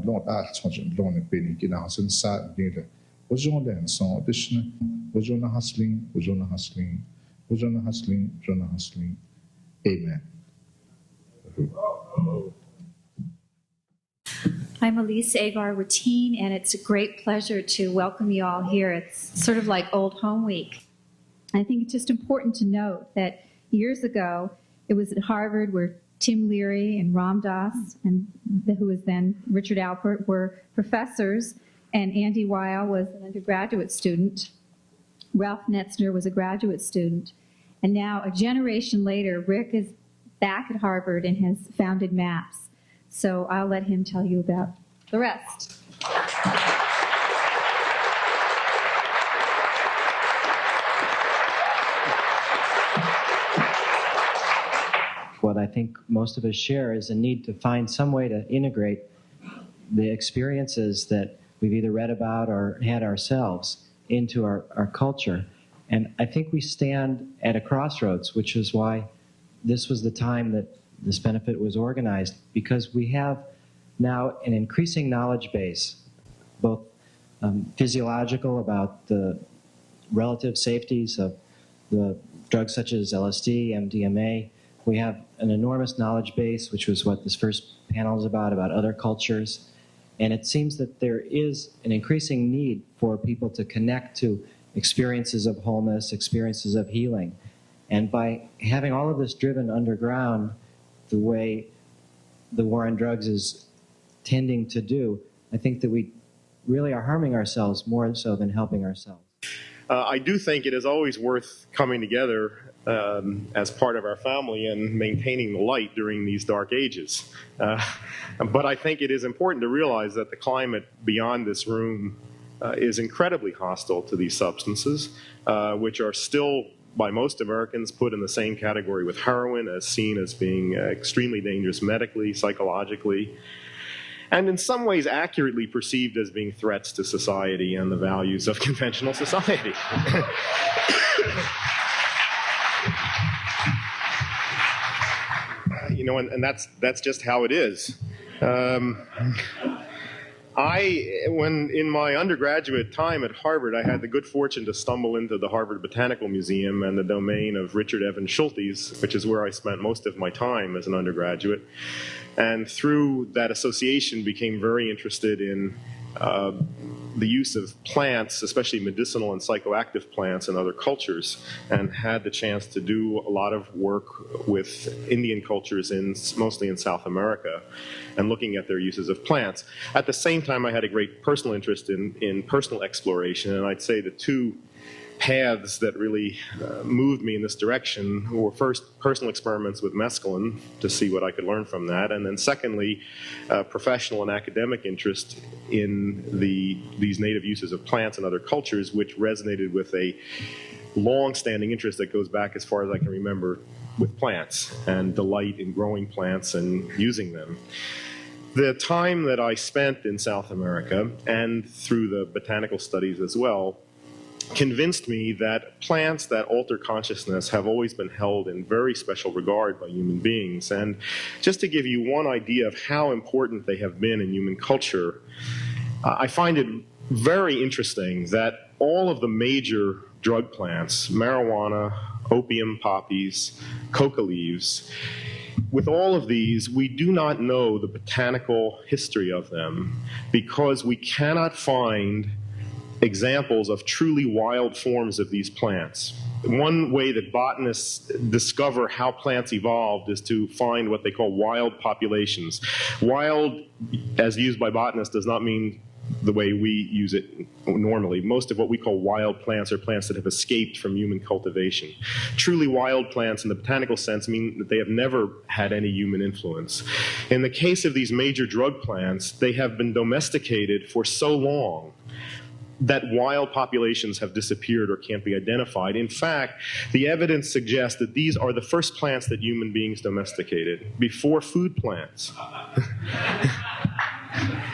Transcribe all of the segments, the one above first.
Låt allt som låneutbildning i Hansen särdeles. Och John Lenson audition, och John Huxley, och John Huxley, och John Huxley, John Huxley. Amen. I'm Elise Agar Wittine, and it's a great pleasure to welcome you all here. It's sort of like Old Home Week. I think it's just important to note that years ago, it was at Harvard where Tim Leary and Ram Dass, and who was then Richard Alpert, were professors, and Andy Weil was an undergraduate student. Ralph Netzner was a graduate student. And now, a generation later, Rick is back at Harvard and has founded MAPS. So I'll let him tell you about the rest. What I think most of us share is a need to find some way to integrate the experiences that we've either read about or had ourselves into our culture. And I think we stand at a crossroads, which is why this was the time that this benefit was organized, because we have now an increasing knowledge base, both physiological about the relative safeties of the drugs such as LSD, MDMA. We have an enormous knowledge base, which was what this first panel is about other cultures. And it seems that there is an increasing need for people to connect to experiences of wholeness, experiences of healing. And by having all of this driven underground the way the war on drugs is tending to do, I think that we really are harming ourselves more so than helping ourselves. I do think it is always worth coming together as part of our family and maintaining the light during these dark ages. But I think it is important to realize that the climate beyond this room is incredibly hostile to these substances, which are still, by most Americans, put in the same category with heroin, as seen as being extremely dangerous medically, psychologically, and in some ways accurately perceived as being threats to society and the values of conventional society. You know, and that's just how it is. When in my undergraduate time at Harvard, I had the good fortune to stumble into the Harvard Botanical Museum and the domain of Richard Evans Schultes, which is where I spent most of my time as an undergraduate. And through that association, became very interested in the use of plants, especially medicinal and psychoactive plants in other cultures, and had the chance to do a lot of work with Indian cultures, mostly in South America, and looking at their uses of plants. At the same time, I had a great personal interest in personal exploration, and I'd say the two paths that really moved me in this direction were first personal experiments with mescaline to see what I could learn from that, and then secondly, professional and academic interest in these native uses of plants and other cultures, which resonated with a long-standing interest that goes back as far as I can remember with plants and delight in growing plants and using them. The time that I spent in South America, and through the botanical studies as well, convinced me that plants that alter consciousness have always been held in very special regard by human beings. And just to give you one idea of how important they have been in human culture, I find it very interesting that all of the major drug plants, marijuana, opium poppies, coca leaves, with all of these, we do not know the botanical history of them because we cannot find examples of truly wild forms of these plants. One way that botanists discover how plants evolved is to find what they call wild populations. Wild, as used by botanists, does not mean the way we use it normally. Most of what we call wild plants are plants that have escaped from human cultivation. Truly wild plants in the botanical sense mean that they have never had any human influence. In the case of these major drug plants, they have been domesticated for so long that wild populations have disappeared or can't be identified. In fact, the evidence suggests that these are the first plants that human beings domesticated, before food plants.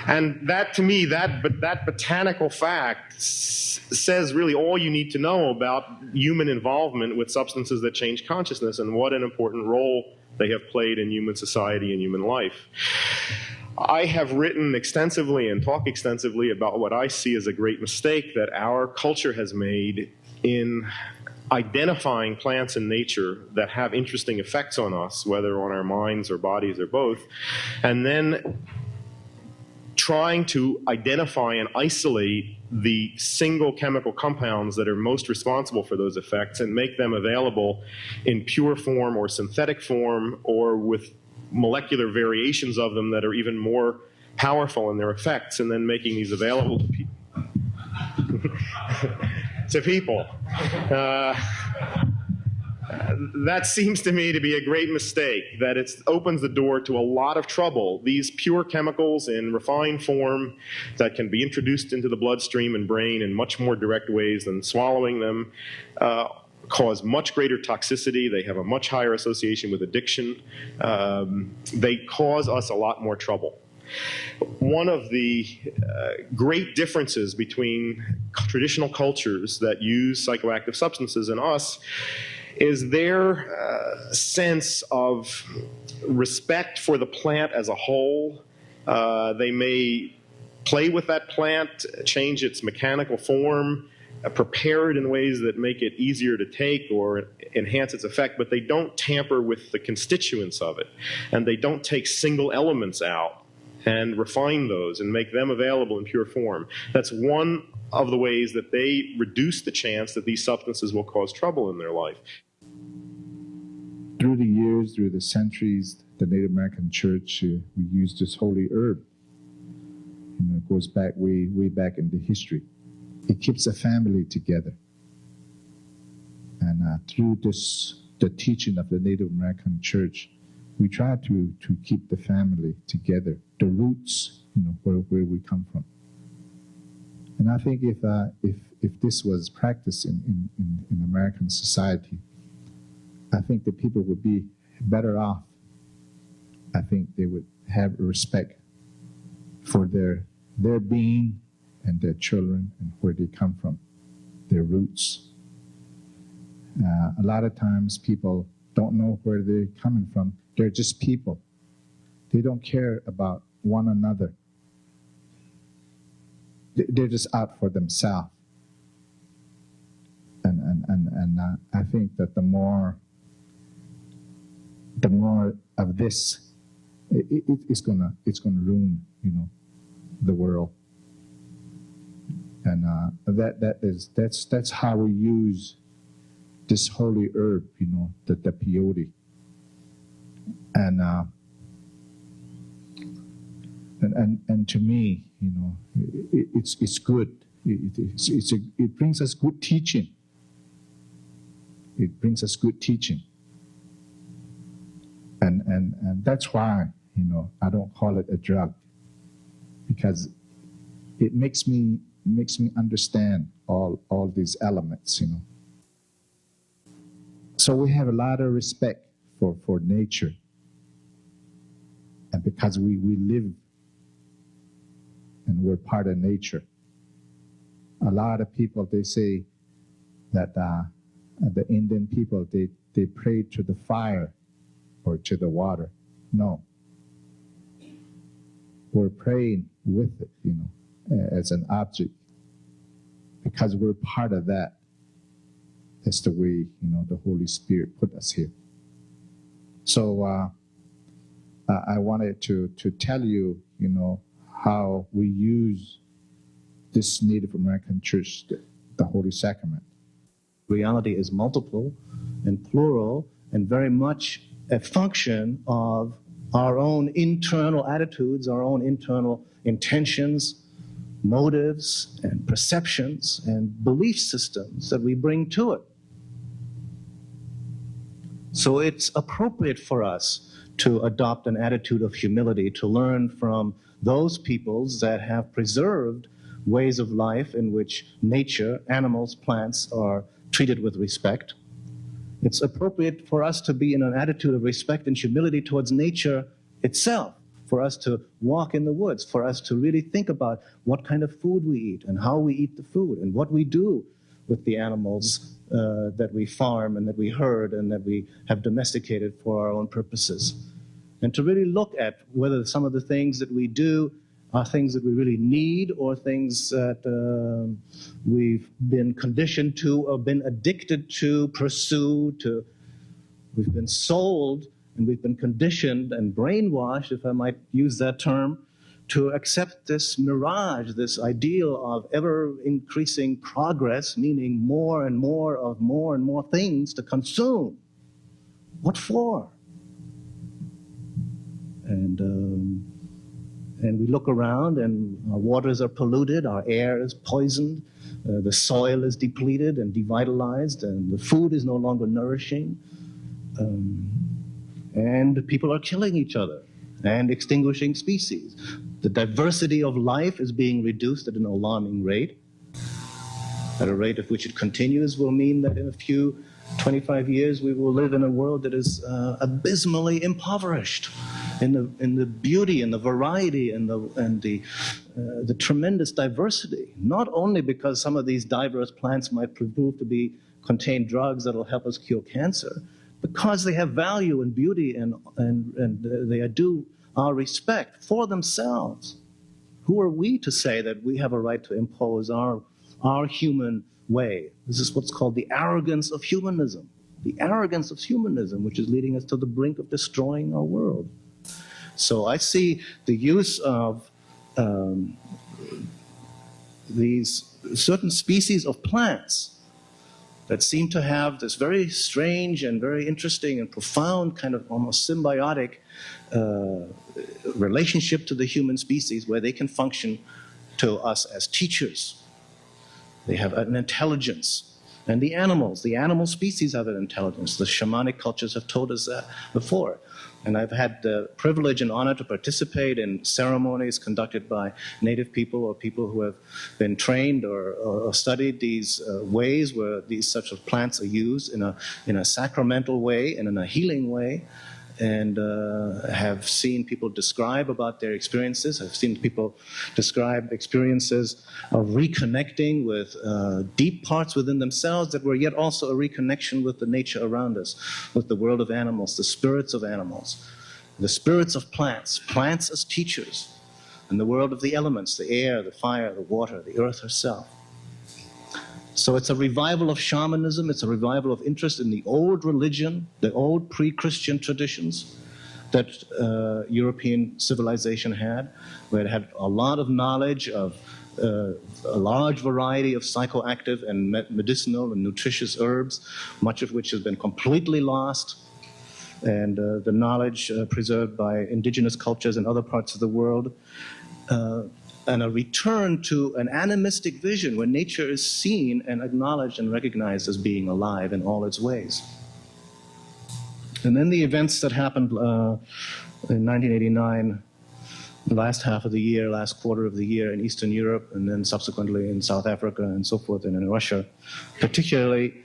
And that, to me, that botanical fact says really all you need to know about human involvement with substances that change consciousness and what an important role they have played in human society and human life. I have written extensively and talk extensively about what I see as a great mistake that our culture has made in identifying plants in nature that have interesting effects on us, whether on our minds or bodies or both, and then trying to identify and isolate the single chemical compounds that are most responsible for those effects and make them available in pure form or synthetic form or with molecular variations of them that are even more powerful in their effects, and then making these available to people. That seems to me to be a great mistake, that it opens the door to a lot of trouble. These pure chemicals in refined form that can be introduced into the bloodstream and brain in much more direct ways than swallowing them cause much greater toxicity. They have a much higher association with addiction. They cause us a lot more trouble. One of the great differences between traditional cultures that use psychoactive substances and us is their sense of respect for the plant as a whole. They may play with that plant, change its mechanical form, prepare it in ways that make it easier to take or enhance its effect, but they don't tamper with the constituents of it. And they don't take single elements out and refine those and make them available in pure form. That's one of the ways that they reduce the chance that these substances will cause trouble in their life. Through the years, through the centuries, the Native American church, we used this holy herb. It goes back way back into history. It keeps a family together. And through the teaching of the Native American church, we try to keep the family together, the roots, where we come from. And I think if this was practiced in American society, I think the people would be better off. I think they would have respect for their being and their children and where they come from, their roots. A lot of times people don't know where they're coming from. They're just people. They don't care about one another. They're just out for themselves. And I think that the more of this, it's gonna ruin, the world. And that's how we use this holy herb, the peyote. And to me, it's good. It brings us good teaching. It brings us good teaching. And that's why, I don't call it a drug, because it makes me understand all these elements, So we have a lot of respect for nature. And because we live and we're part of nature. A lot of people, they say that the Indian people, they pray to the fire or to the water. No. We're praying with it, as an object, because we're part of that. That's the way, the Holy Spirit put us here. So I wanted to tell you, how we use this Native American church, the Holy Sacrament. Reality is multiple and plural and very much a function of our own internal attitudes, our own internal intentions, motives and perceptions and belief systems that we bring to it. So it's appropriate for us to adopt an attitude of humility, to learn from those peoples that have preserved ways of life in which nature, animals, plants are treated with respect. It's appropriate for us to be in an attitude of respect and humility towards nature itself, for us to walk in the woods, for us to really think about what kind of food we eat and how we eat the food and what we do with the animals that we farm and that we herd and that we have domesticated for our own purposes. And to really look at whether some of the things that we do are things that we really need or things that we've been conditioned to or been addicted to, pursue, to, we've been sold and we've been conditioned and brainwashed, if I might use that term, to accept this mirage, this ideal of ever-increasing progress, meaning more and more of more and more things to consume. What for? And we look around and our waters are polluted, our air is poisoned, the soil is depleted and devitalized, and the food is no longer nourishing. And people are killing each other and extinguishing species. The diversity of life is being reduced at an alarming rate. At a rate at which it continues will mean that in a few 25 years we will live in a world that is abysmally impoverished in the beauty and the variety and the tremendous diversity. Not only because some of these diverse plants might prove to contain drugs that will help us cure cancer, because they have value and beauty and they do our respect for themselves. Who are we to say that we have a right to impose our human way? This is what's called the arrogance of humanism. The arrogance of humanism, which is leading us to the brink of destroying our world. So I see the use of these certain species of plants that seem to have this very strange and very interesting and profound kind of almost symbiotic relationship to the human species, where they can function to us as teachers. They have an intelligence. And the animal species have an intelligence. The shamanic cultures have told us that before. And I've had the privilege and honor to participate in ceremonies conducted by native people or people who have been trained or studied these ways where these such of plants are used in a sacramental way and in a healing way, and have seen people describe about their experiences. I've seen people describe experiences of reconnecting with deep parts within themselves that were yet also a reconnection with the nature around us, with the world of animals, the spirits of animals, the spirits of plants, plants as teachers, and the world of the elements, the air, the fire, the water, the earth herself. So it's a revival of shamanism, it's a revival of interest in the old religion, the old pre-Christian traditions that European civilization had, where it had a lot of knowledge of a large variety of psychoactive and medicinal and nutritious herbs, much of which has been completely lost, and the knowledge preserved by indigenous cultures in other parts of the world. And a return to an animistic vision where nature is seen and acknowledged and recognized as being alive in all its ways. And then the events that happened in 1989, the last half of the year, last quarter of the year in Eastern Europe, and then subsequently in South Africa and so forth, and in Russia, particularly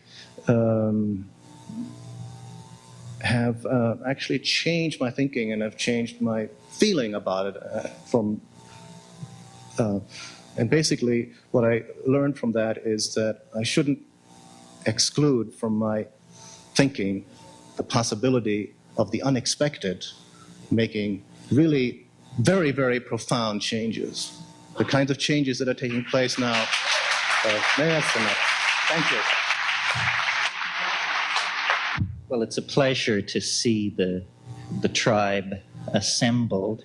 have actually changed my thinking and have changed my feeling about it and basically what I learned from that is that I shouldn't exclude from my thinking the possibility of the unexpected making really very, very profound changes. The kinds of changes that are taking place now. Maybe that's enough. Thank you. Well, it's a pleasure to see the tribe assembled.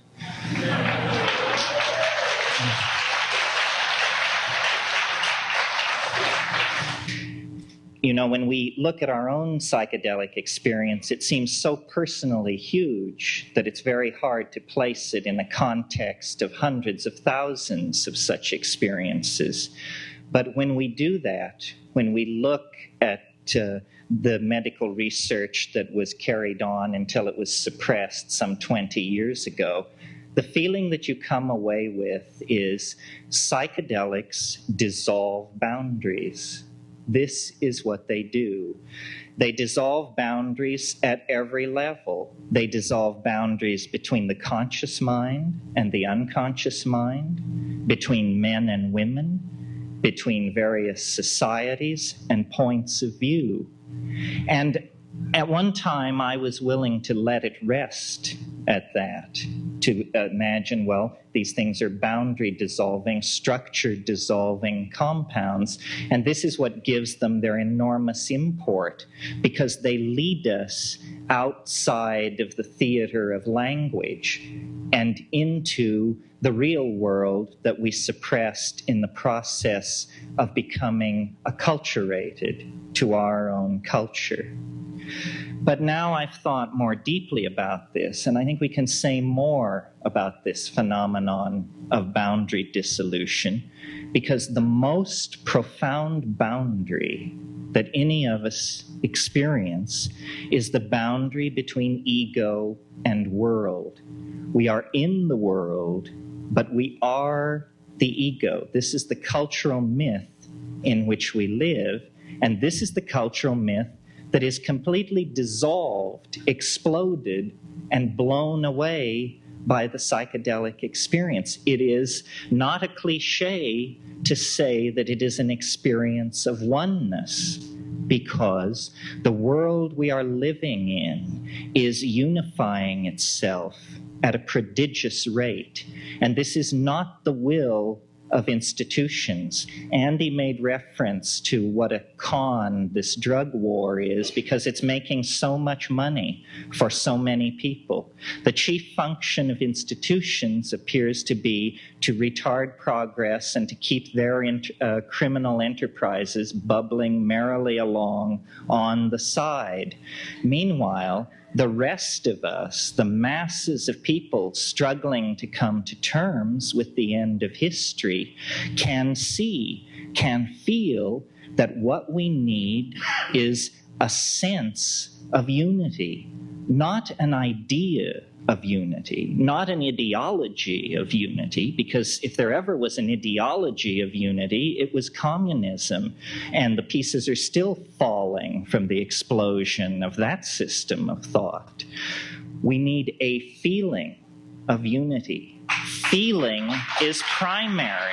You know, when we look at our own psychedelic experience, it seems so personally huge that it's very hard to place it in the context of hundreds of thousands of such experiences. But when we do that, when we look at the medical research that was carried on until it was suppressed some 20 years ago, the feeling that you come away with is psychedelics dissolve boundaries. This is what they do. They dissolve boundaries at every level. They dissolve boundaries between the conscious mind and the unconscious mind, between men and women, between various societies and points of view. And at one time, I was willing to let it rest at that, to imagine, well, these things are boundary dissolving, structure dissolving compounds, and this is what gives them their enormous import, because they lead us outside of the theater of language and into the real world that we suppressed in the process of becoming acculturated to our own culture. But now I've thought more deeply about this, and I think we can say more about this phenomenon of boundary dissolution, because the most profound boundary that any of us experience is the boundary between ego and world. We are in the world, but we are the ego. This is the cultural myth in which we live, and this is the cultural myth that is completely dissolved, exploded, and blown away by the psychedelic experience. It is not a cliche to say that it is an experience of oneness, because the world we are living in is unifying itself at a prodigious rate. And this is not the will of institutions. Andy made reference to what a con this drug war is, because it's making so much money for so many people. The chief function of institutions appears to be to retard progress and to keep their criminal enterprises bubbling merrily along on the side. Meanwhile, the rest of us, the masses of people struggling to come to terms with the end of history, can see, can feel that what we need is a sense of unity, not an idea of unity, not an ideology of unity, because if there ever was an ideology of unity, it was communism, and the pieces are still falling from the explosion of that system of thought. We need a feeling of unity. Feeling is primary.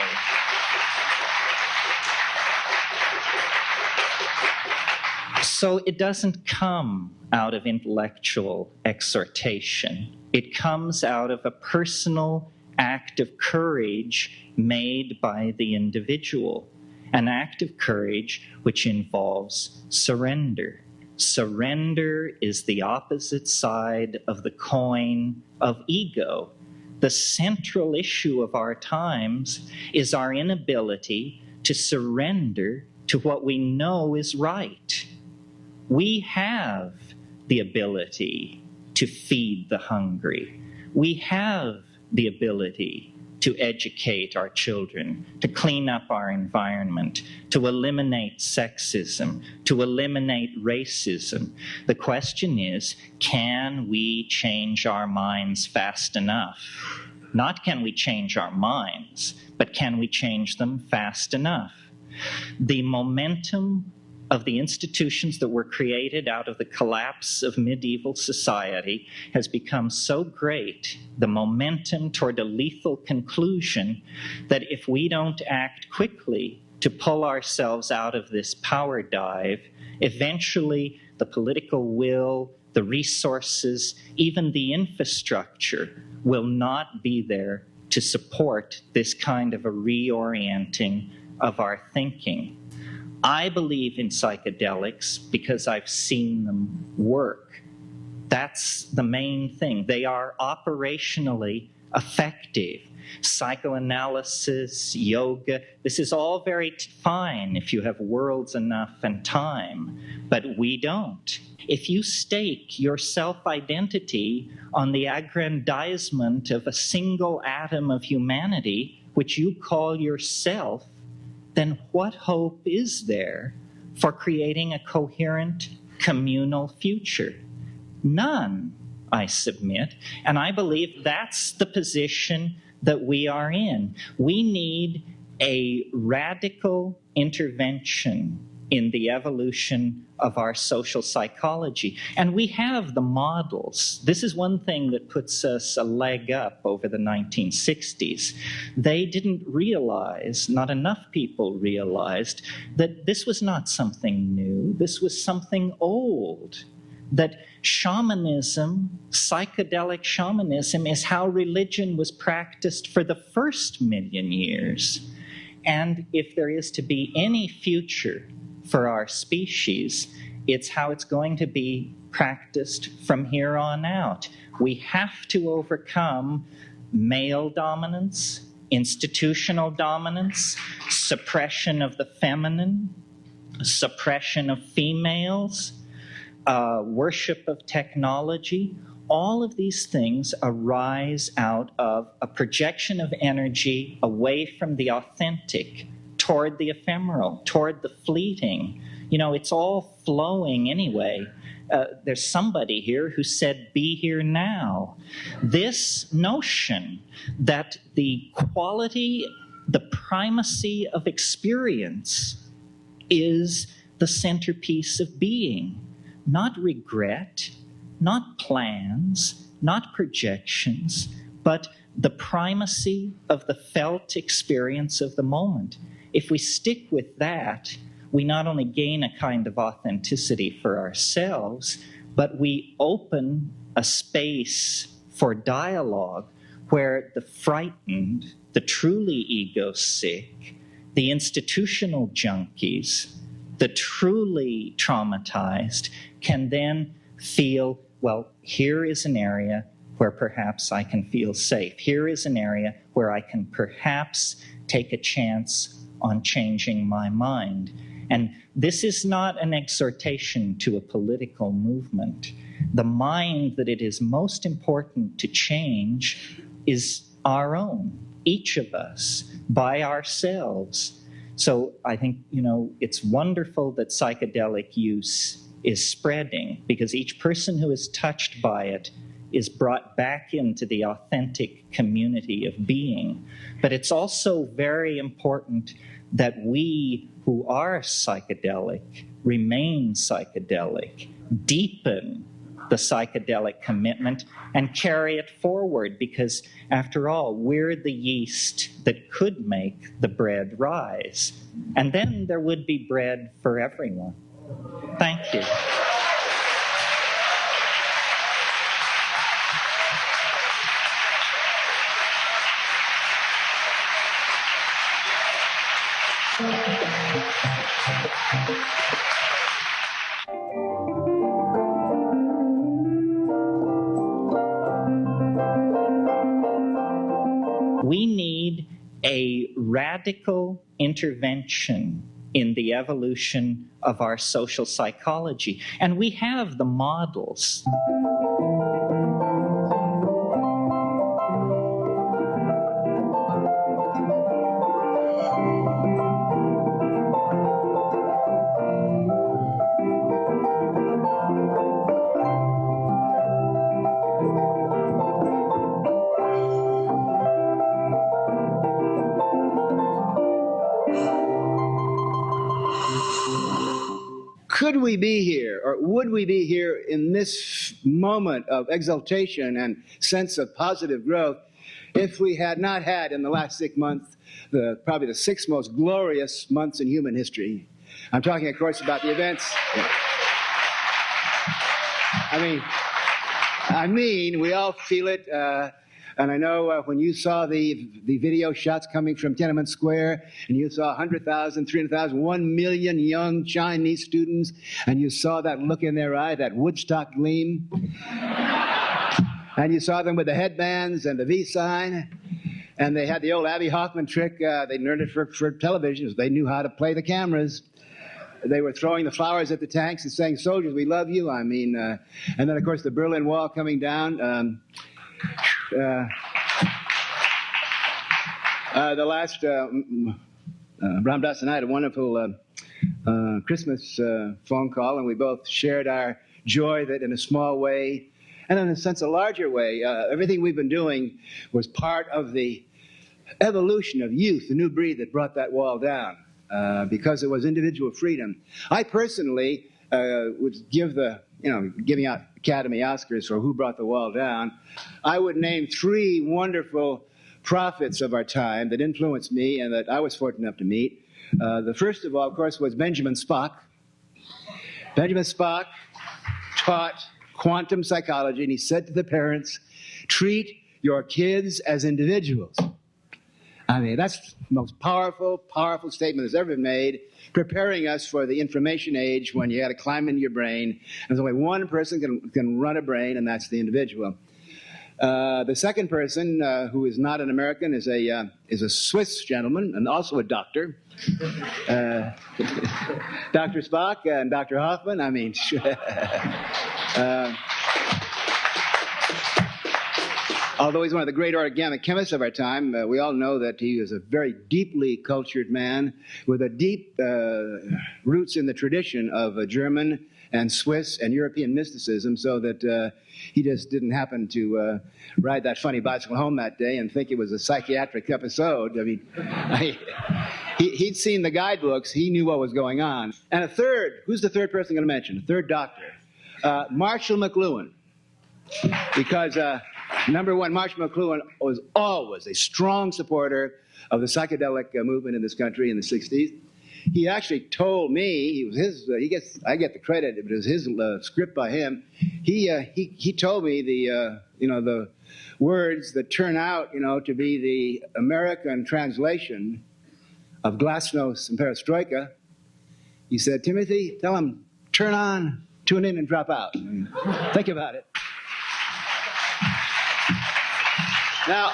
So it doesn't come out of intellectual exhortation. It comes out of a personal act of courage made by the individual, an act of courage which involves surrender. Surrender is the opposite side of the coin of ego. The central issue of our times is our inability to surrender to what we know is right. We have the ability to feed the hungry. We have the ability to educate our children, to clean up our environment, to eliminate sexism, to eliminate racism. The question is, can we change our minds fast enough? Not can we change our minds, but can we change them fast enough? The momentum of the institutions that were created out of the collapse of medieval society has become so great, the momentum toward a lethal conclusion, that if we don't act quickly to pull ourselves out of this power dive, eventually the political will, the resources, even the infrastructure will not be there to support this kind of a reorienting of our thinking. I believe in psychedelics because I've seen them work. That's the main thing. They are operationally effective. Psychoanalysis, yoga, this is all very fine if you have worlds enough and time, but we don't. If you stake your self-identity on the aggrandizement of a single atom of humanity, which you call yourself, then what hope is there for creating a coherent communal future? None, I submit, and I believe that's the position that we are in. We need a radical intervention in the evolution of our social psychology. And we have the models. This is one thing that puts us a leg up over the 1960s. They didn't realize, not enough people realized, that this was not something new. This was something old. That shamanism, psychedelic shamanism, is how religion was practiced for the first 1,000,000 years. And if there is to be any future for our species, it's how it's going to be practiced from here on out. We have to overcome male dominance, institutional dominance, suppression of the feminine, suppression of females, worship of technology. All of these things arise out of a projection of energy away from the authentic, toward the ephemeral, toward the fleeting. You know, it's all flowing anyway. There's somebody here who said, be here now. This notion that the quality, the primacy of experience is the centerpiece of being. Not regret, not plans, not projections, but the primacy of the felt experience of the moment. If we stick with that, we not only gain a kind of authenticity for ourselves, but we open a space for dialogue where the frightened, the truly ego-sick, the institutional junkies, the truly traumatized can then feel, well, here is an area where perhaps I can feel safe. Here is an area where I can perhaps take a chance on changing my mind. And this is not an exhortation to a political movement. The mind that it is most important to change is our own, each of us, by ourselves. So I think, you know, it's wonderful that psychedelic use is spreading, because each person who is touched by it is brought back into the authentic community of being. But it's also very important that we who are psychedelic remain psychedelic, deepen the psychedelic commitment, and carry it forward, because after all, we're the yeast that could make the bread rise. And then there would be bread for everyone. Thank you. We need a radical intervention in the evolution of our social psychology. And we have the models. Could we be here, or would we be here in this moment of exaltation and sense of positive growth if we had not had in the last 6 months probably the 6 most glorious months in human history? I'm talking, of course, about the events. I mean, we all feel it. And I know when you saw the video shots coming from Tiananmen Square, and you saw 100,000, 300,000, 1 million young Chinese students, and you saw that look in their eye, that Woodstock gleam, And you saw them with the headbands and the V sign. And they had the old Abby Hoffman trick. They learned it for television. They knew how to play the cameras. They were throwing the flowers at the tanks and saying, "Soldiers, we love you." I mean, and then, of course, the Berlin Wall coming down. The last, Ramdas and I had a wonderful Christmas phone call, and we both shared our joy that in a small way, and in a sense a larger way, everything we've been doing was part of the evolution of youth, the new breed that brought that wall down, because it was individual freedom. I personally would give giving out Academy Oscars for Who Brought the Wall Down, I would name 3 wonderful prophets of our time that influenced me and that I was fortunate enough to meet. The first of all, of course, was Benjamin Spock. Benjamin Spock taught quantum psychology, and he said to the parents, "Treat your kids as individuals." I mean, that's the most powerful statement that's ever been made, preparing us for the information age when you got to climb into your brain. And there's only one person can run a brain, and that's the individual. The second person, who is not an American, is a Swiss gentleman and also a doctor. Dr. Spock and Dr. Hoffman. I mean, although he's one of the great organic chemists of our time, we all know that he was a very deeply cultured man with a deep roots in the tradition of German and Swiss and European mysticism, so that he just didn't happen to ride that funny bicycle home that day and think it was a psychiatric episode. I mean, he'd seen the guidebooks. He knew what was going on. And a third, who's the third person I'm going to mention? A third doctor, Marshall McLuhan. Because number one, Marshall McLuhan was always a strong supporter of the psychedelic movement in this country in the 60s. He actually told me, I get the credit, it was his script by him. He told me the words that turn out, to be the American translation of Glasnost and Perestroika. He said, "Timothy, tell him, turn on, tune in, and drop out. And think about it." Now,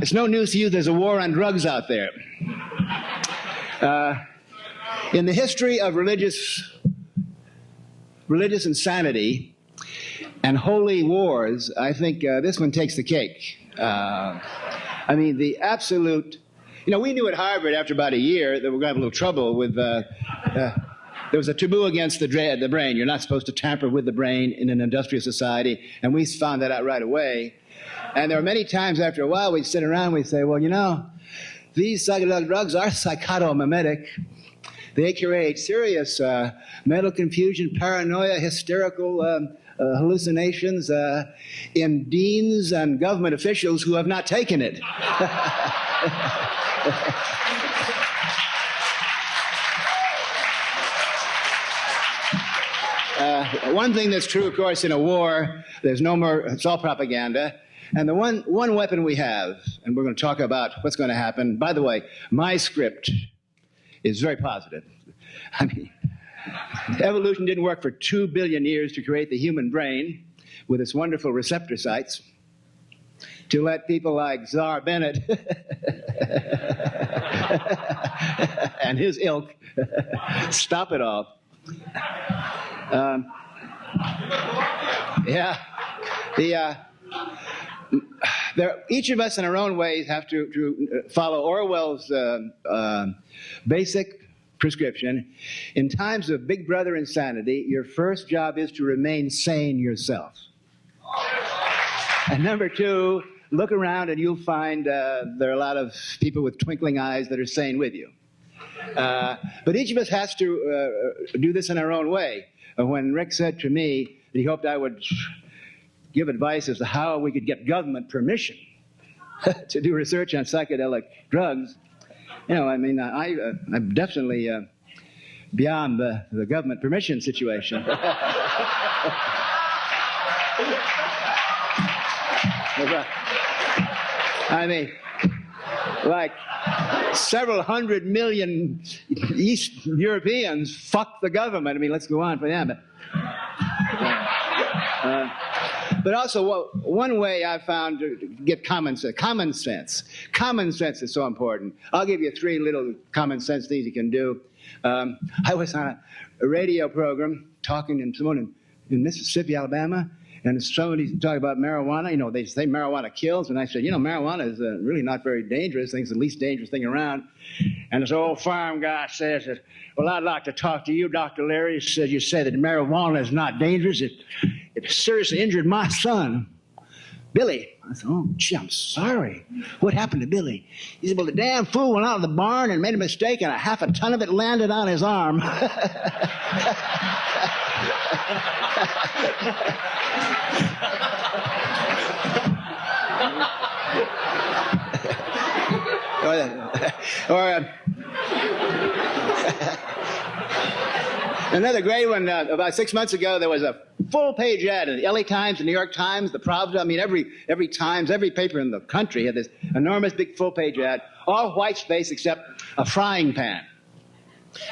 it's no news to you there's a war on drugs out there. In the history of religious insanity and holy wars, I think this one takes the cake. I mean, the absolute... we knew at Harvard after about a year that we're going to have a little trouble with... there was a taboo against the brain. You're not supposed to tamper with the brain in an industrial society, and we found that out right away. And there were many times after a while we'd sit around and we'd say, well, these psychedelic drugs are psychotomimetic. They create serious mental confusion, paranoia, hysterical hallucinations in deans and government officials who have not taken it. One thing that's true, of course, in a war, there's no more, it's all propaganda. And the one weapon we have, and we're going to talk about what's going to happen. By the way, my script is very positive. I mean, evolution didn't work for 2 billion years to create the human brain with its wonderful receptor sites to let people like Czar Bennett and his ilk stop it all. Each of us in our own ways have to follow Orwell's basic prescription. In times of big brother insanity, your first job is to remain sane yourself. And number 2, look around and you'll find there are a lot of people with twinkling eyes that are sane with you. But each of us has to do this in our own way. When Rick said to me that he hoped I would give advice as to how we could get government permission to do research on psychedelic drugs, I'm definitely beyond the government permission situation. I mean, like several 100 million East Europeans fuck the government. I mean, let's go on for them. But also, one way I found to get common sense. Common sense is so important. I'll give you 3 little common sense things you can do. I was on a radio program talking to someone in Mississippi, Alabama, and somebody talking about marijuana. You know, they say marijuana kills, and I said, you know, marijuana is really not very dangerous. I think it's the least dangerous thing around. And this old farm guy says that, well, I'd like to talk to you, Dr. Leary. He said, you say that marijuana is not dangerous. It seriously injured my son, Billy. I said, oh, gee, I'm sorry. What happened to Billy? He said, well, the damn fool went out of the barn and made a mistake, and 1/2 ton of it landed on his arm. Another great one, about 6 months ago, there was a full-page ad in the LA Times, the New York Times, the Providence. I mean, every Times, every paper in the country had this enormous big full-page ad, all white space except a frying pan.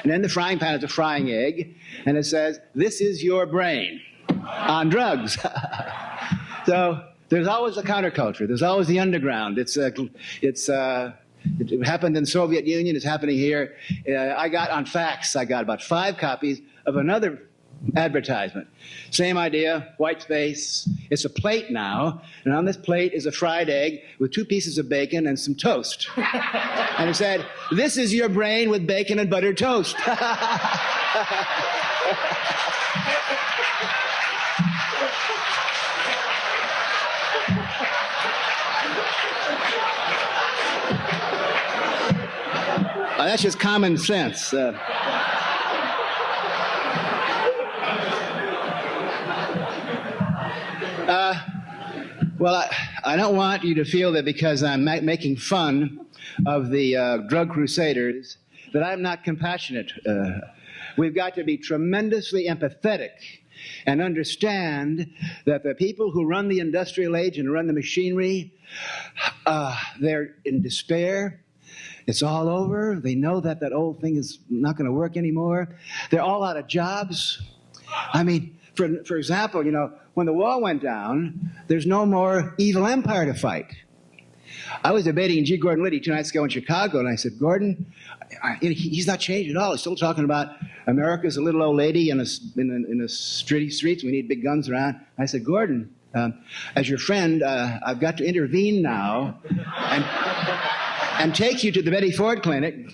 And in the frying pan is a frying egg, and it says, this is your brain on drugs. So there's always a counterculture. There's always the underground. It happened in the Soviet Union. It's happening here. I got on fax, I got about 5 copies of another advertisement. Same idea, white space. It's a plate now, and on this plate is a fried egg with 2 pieces of bacon and some toast. And it said, this is your brain with bacon and buttered toast. That's just common sense. Well, I don't want you to feel that because I'm making fun of the drug crusaders that I'm not compassionate. We've got to be tremendously empathetic and understand that the people who run the industrial age and run the machinery, they're in despair. It's all over. They know that old thing is not going to work anymore. They're all out of jobs. I mean, for example, you know, when the wall went down, there's no more evil empire to fight. I was debating G. Gordon Liddy 2 nights ago in Chicago, and I said, Gordon, he's not changed at all. He's still talking about America's a little old lady in the streets. We need big guns around. I said, Gordon, as your friend, I've got to intervene now and take you to the Betty Ford Clinic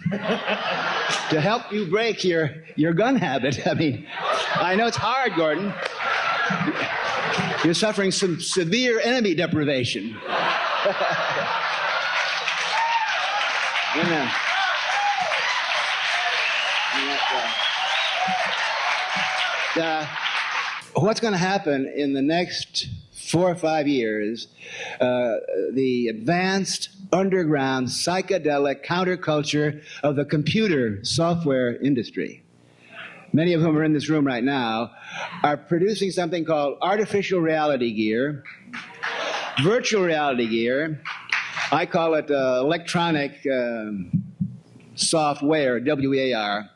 to help you break your gun habit. I mean, I know it's hard, Gordon. You're suffering some severe enemy deprivation. Amen. What's going to happen in the next 4 or 5 years, the advanced underground psychedelic counterculture of the computer software industry, many of whom are in this room right now, are producing something called artificial reality gear, virtual reality gear. I call it electronic software, WEAR.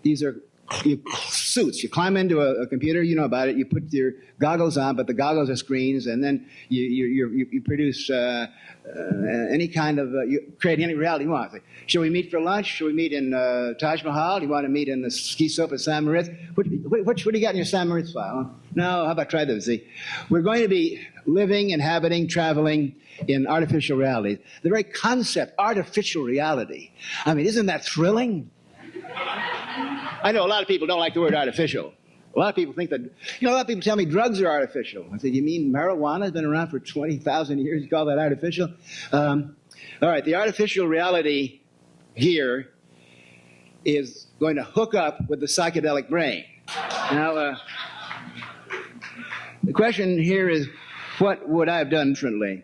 These are suits. You climb into a computer, you know about it, you put your goggles on, but the goggles are screens, and then you produce any kind of, you create any reality you want. Like, shall we meet for lunch? Shall we meet in Taj Mahal? Do you want to meet in the ski slope at San Moritz? What do you got in your San Moritz file? No, how about try this? See, we're going to be living, inhabiting, traveling in artificial reality. The very concept, artificial reality. I mean, isn't that thrilling? I know a lot of people don't like the word artificial. A lot of people think that, a lot of people tell me drugs are artificial. I said, you mean marijuana has been around for 20,000 years? You call that artificial? All right, the artificial reality gear is going to hook up with the psychedelic brain. Now, the question here is, what would I have done differently?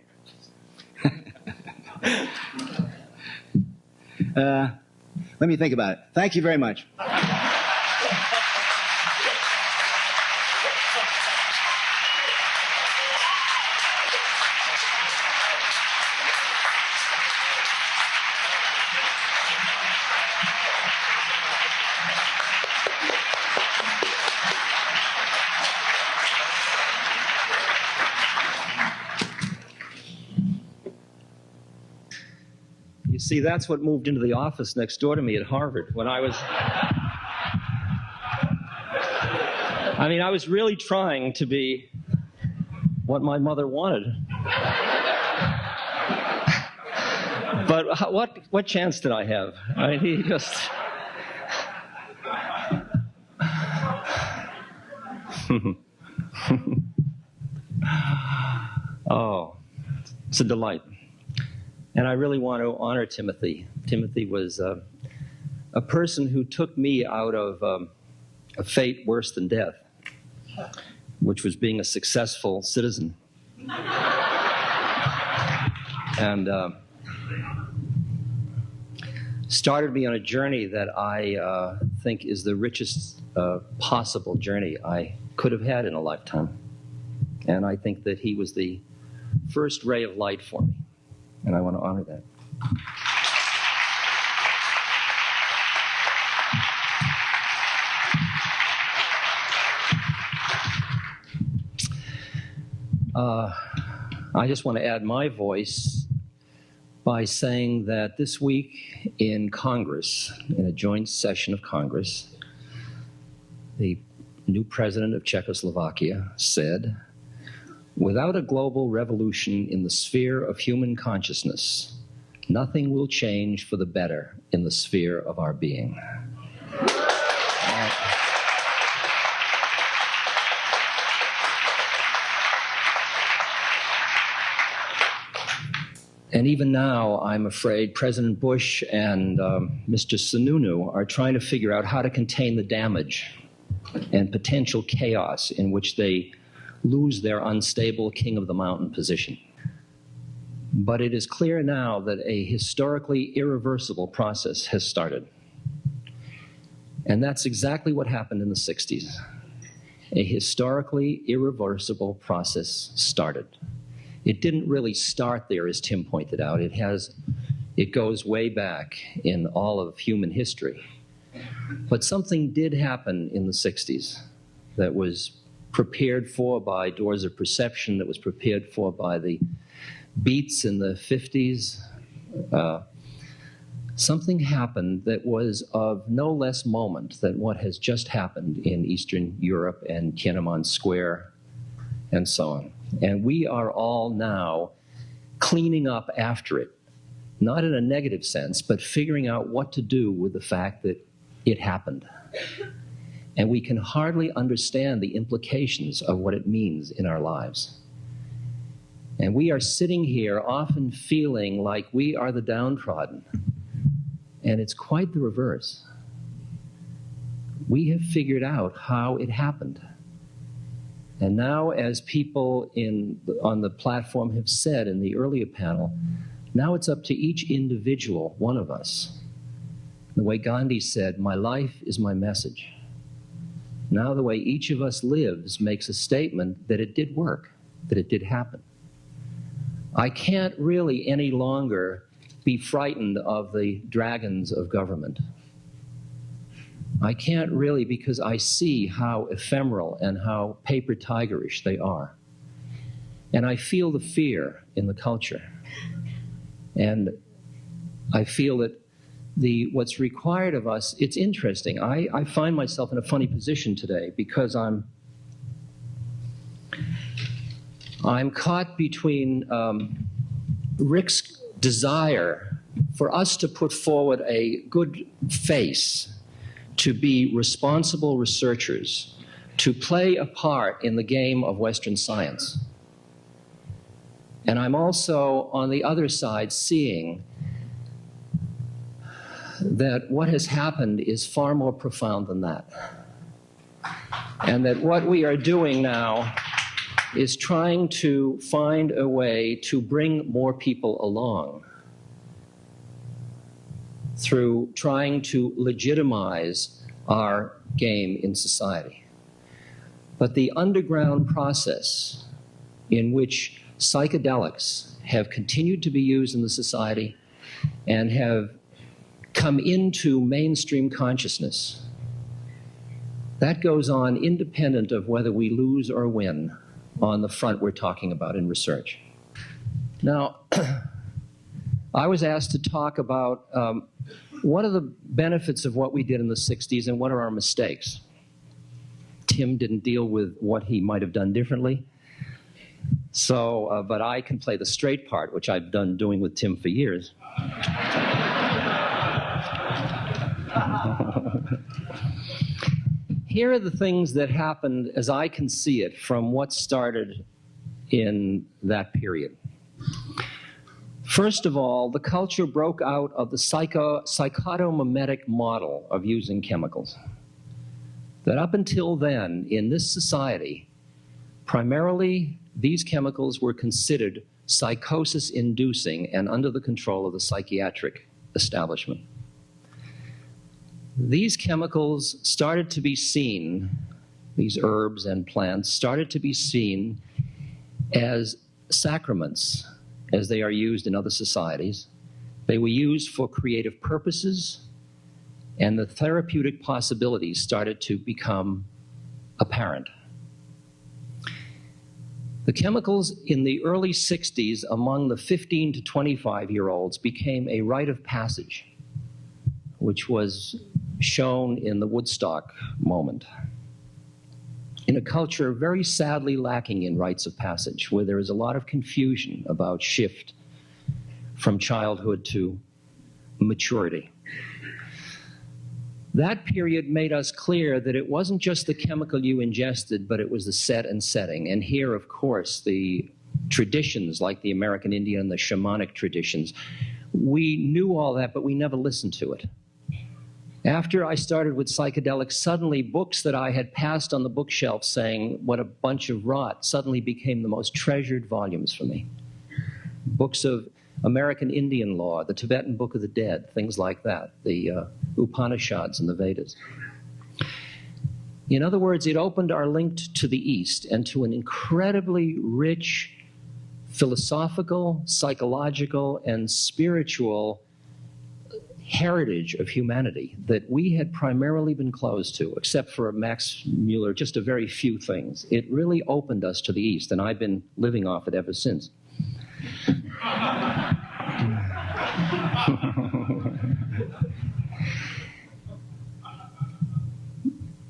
Let me think about it. Thank you very much. See, that's what moved into the office next door to me at Harvard when I was... I mean, I was really trying to be what my mother wanted. But what chance did I have? I mean, he just... Oh, it's a delight. And I really want to honor Timothy. Timothy was a person who took me out of a fate worse than death, which was being a successful citizen. And started me on a journey that I think is the richest possible journey I could have had in a lifetime. And I think that he was the first ray of light for me. And I want to honor that. I just want to add my voice by saying that this week in Congress, in a joint session of Congress, the new president of Czechoslovakia said, "Without a global revolution in the sphere of human consciousness, nothing will change for the better in the sphere of our being." And even now, I'm afraid President Bush and Mr. Sununu are trying to figure out how to contain the damage and potential chaos in which they lose their unstable king of the mountain position. But it is clear now that a historically irreversible process has started. And that's exactly what happened in the 60s. A historically irreversible process started. It didn't really start there, as Tim pointed out. It goes way back in all of human history. But something did happen in the 60s that was prepared for by doors of perception, that was prepared for by the beats in the 50s. Something happened that was of no less moment than what has just happened in Eastern Europe and Tiananmen Square and so on. And we are all now cleaning up after it, not in a negative sense, but figuring out what to do with the fact that it happened. And we can hardly understand the implications of what it means in our lives. And we are sitting here often feeling like we are the downtrodden. And it's quite the reverse. We have figured out how it happened. And now, as people on the platform have said in the earlier panel, now it's up to each individual, one of us. The way Gandhi said, "My life is my message." Now the way each of us lives makes a statement that it did work, that it did happen. I can't really any longer be frightened of the dragons of government. I can't really, because I see how ephemeral and how paper tigerish they are. And I feel the fear in the culture. And I feel that what's required of us, it's interesting. I find myself in a funny position today because I'm caught between Rick's desire for us to put forward a good face, to be responsible researchers, to play a part in the game of Western science. And I'm also, on the other side, seeing that what has happened is far more profound than that. And that what we are doing now is trying to find a way to bring more people along through trying to legitimize our game in society. But the underground process in which psychedelics have continued to be used in the society and have come into mainstream consciousness, that goes on independent of whether we lose or win on the front we're talking about in research. Now, I was asked to talk about what are the benefits of what we did in the 60s and what are our mistakes. Tim didn't deal with what he might have done differently. So, but I can play the straight part, which I've done doing with Tim for years. Here are the things that happened as I can see it from what started in that period. First of all, the culture broke out of the psychotomimetic model of using chemicals. That up until then, in this society, primarily these chemicals were considered psychosis-inducing and under the control of the psychiatric establishment. These chemicals started to be seen, these herbs and plants started to be seen as sacraments, as they are used in other societies. They were used for creative purposes, and the therapeutic possibilities started to become apparent. The chemicals in the early 60s among the 15 to 25-year-olds became a rite of passage, which was shown in the Woodstock moment. In a culture very sadly lacking in rites of passage, where there is a lot of confusion about shift from childhood to maturity. That period made us clear that it wasn't just the chemical you ingested, but it was the set and setting. And here, of course, the traditions like the American Indian and the shamanic traditions, we knew all that, but we never listened to it. After I started with psychedelics, suddenly books that I had passed on the bookshelf saying what a bunch of rot suddenly became the most treasured volumes for me. Books of American Indian law, the Tibetan Book of the Dead, things like that, the Upanishads and the Vedas. In other words, it opened our link to the East and to an incredibly rich philosophical, psychological, and spiritual heritage of humanity that we had primarily been closed to, except for Max Mueller, just a very few things. It really opened us to the East, and I've been living off it ever since.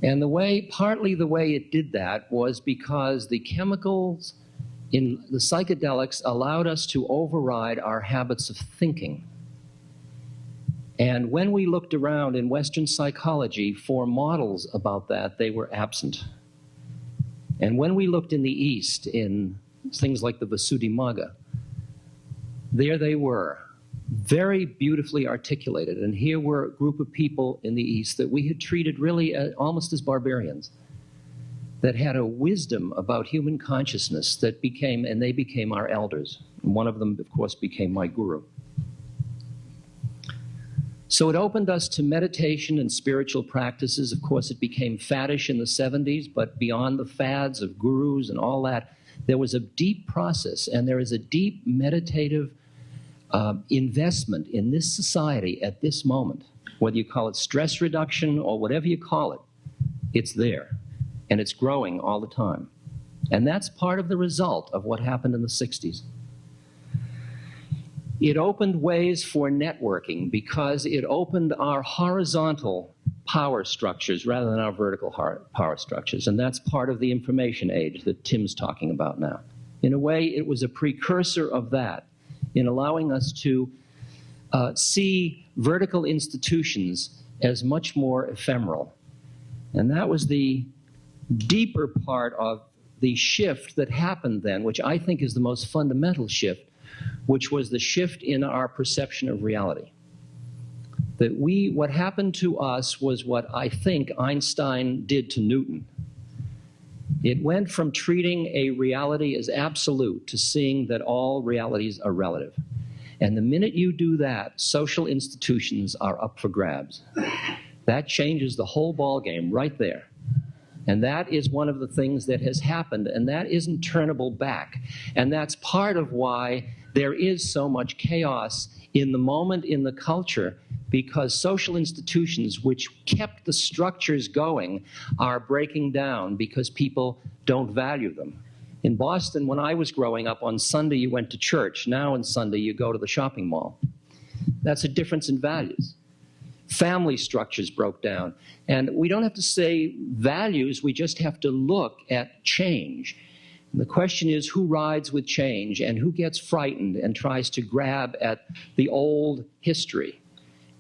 And partly the way it did that was because the chemicals in the psychedelics allowed us to override our habits of thinking. And when we looked around in Western psychology for models about that, they were absent. And when we looked in the East, in things like the Visuddhimagga, there they were, very beautifully articulated. And here were a group of people in the East that we had treated really almost as barbarians, that had a wisdom about human consciousness that became our elders. And one of them, of course, became my guru. So it opened us to meditation and spiritual practices. Of course, it became faddish in the 70s, but beyond the fads of gurus and all that, there was a deep process, and there is a deep meditative investment in this society at this moment. Whether you call it stress reduction or whatever you call it, it's there, and it's growing all the time. And that's part of the result of what happened in the 60s. It opened ways for networking because it opened our horizontal power structures rather than our vertical power structures. And that's part of the information age that Tim's talking about now. In a way, it was a precursor of that in allowing us to see vertical institutions as much more ephemeral. And that was the deeper part of the shift that happened then, which I think is the most fundamental shift, which was the shift in our perception of reality. That what happened to us was what I think Einstein did to Newton. It went from treating a reality as absolute to seeing that all realities are relative. And the minute you do that, social institutions are up for grabs. That changes the whole ballgame right there. And that is one of the things that has happened, and that isn't turnable back. And that's part of why there is so much chaos in the moment in the culture, because social institutions which kept the structures going are breaking down because people don't value them. In Boston, when I was growing up, on Sunday you went to church. Now on Sunday you go to the shopping mall. That's a difference in values. Family structures broke down. And we don't have to say values, we just have to look at change. And the question is, who rides with change and who gets frightened and tries to grab at the old history?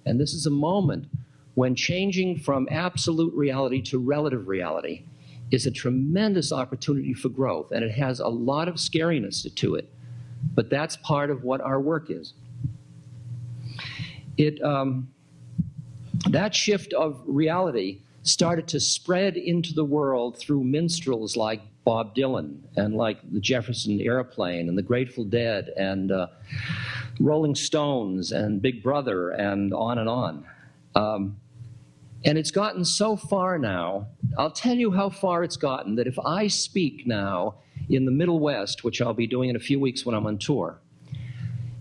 And this is a moment when changing from absolute reality to relative reality is a tremendous opportunity for growth, and it has a lot of scariness to it. But that's part of what our work is. That shift of reality started to spread into the world through minstrels like Bob Dylan and like the Jefferson Airplane and the Grateful Dead and Rolling Stones and Big Brother and on and on. And it's gotten so far now, I'll tell you how far it's gotten, that if I speak now in the Middle West, which I'll be doing in a few weeks when I'm on tour,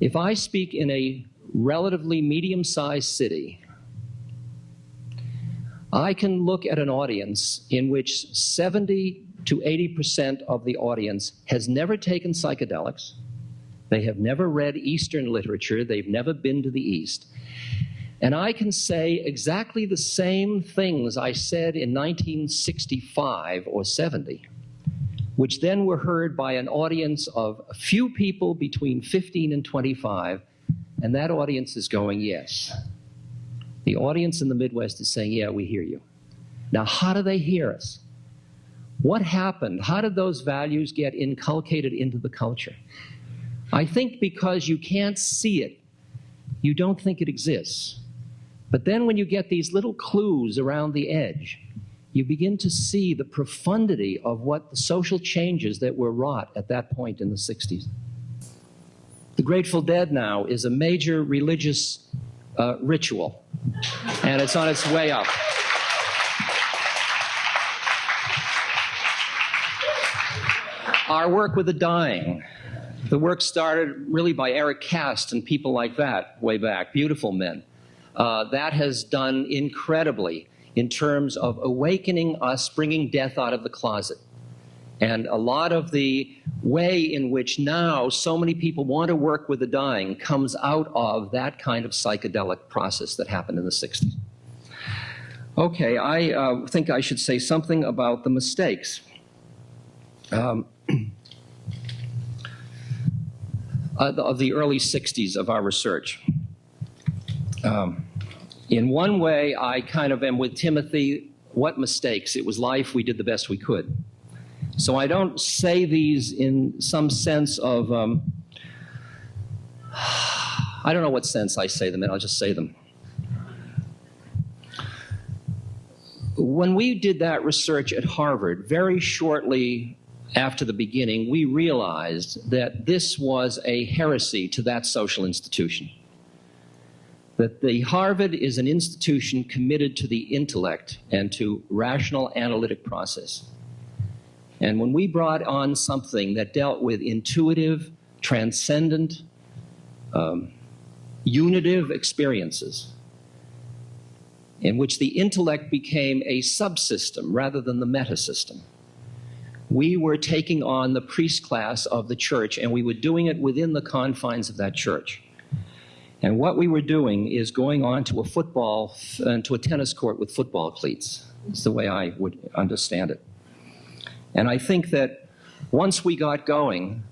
if I speak in a relatively medium-sized city, I can look at an audience in which 70 to 80% of the audience has never taken psychedelics, they have never read Eastern literature, they've never been to the East. And I can say exactly the same things I said in 1965 or 70, which then were heard by an audience of a few people between 15 and 25, and that audience is going, yes. The audience in the Midwest is saying, yeah, we hear you. Now, how do they hear us? What happened? How did those values get inculcated into the culture? I think because you can't see it, you don't think it exists. But then when you get these little clues around the edge, you begin to see the profundity of what the social changes that were wrought at that point in the 60s. The Grateful Dead now is a major religious ritual, and it's on its way up. Our work with the dying, the work started really by Eric Cast and people like that way back, beautiful men. That has done incredibly in terms of awakening us, bringing death out of the closet. And a lot of the way in which now so many people want to work with the dying comes out of that kind of psychedelic process that happened in the 60s. Okay, I think I should say something about the mistakes. Of the early 60s of our research. In one way, I kind of am with Timothy, what mistakes? It was life, we did the best we could. So I don't say these in some sense of, I don't know what sense I say them in, I'll just say them. When we did that research at Harvard, very shortly after the beginning, we realized that this was a heresy to that social institution. That the Harvard is an institution committed to the intellect and to rational analytic process. And when we brought on something that dealt with intuitive, transcendent, unitive experiences, in which the intellect became a subsystem rather than the metasystem, we were taking on the priest class of the church, and we were doing it within the confines of that church. And what we were doing is going on to a tennis court with football cleats. It's the way I would understand it. And I think that once we got going,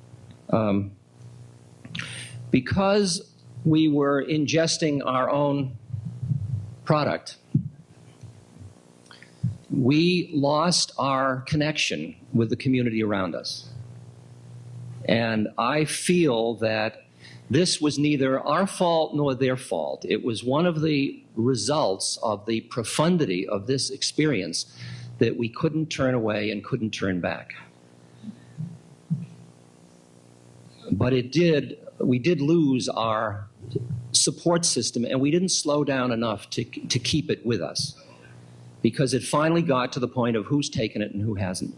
because we were ingesting our own product, we lost our connection with the community around us. And I feel that this was neither our fault nor their fault. It was one of the results of the profundity of this experience that we couldn't turn away and couldn't turn back. But we did lose our support system, and we didn't slow down enough to keep it with us, because it finally got to the point of who's taken it and who hasn't.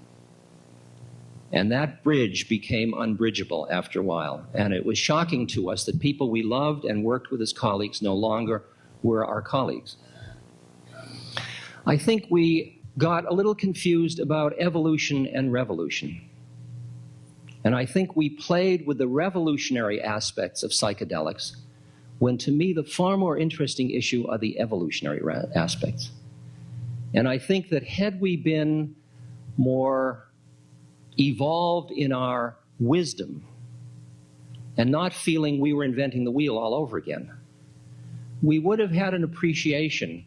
And that bridge became unbridgeable after a while. And it was shocking to us that people we loved and worked with as colleagues no longer were our colleagues. I think we got a little confused about evolution and revolution. And I think we played with the revolutionary aspects of psychedelics, when to me the far more interesting issue are the evolutionary aspects. And I think that had we been more evolved in our wisdom and not feeling we were inventing the wheel all over again, we would have had an appreciation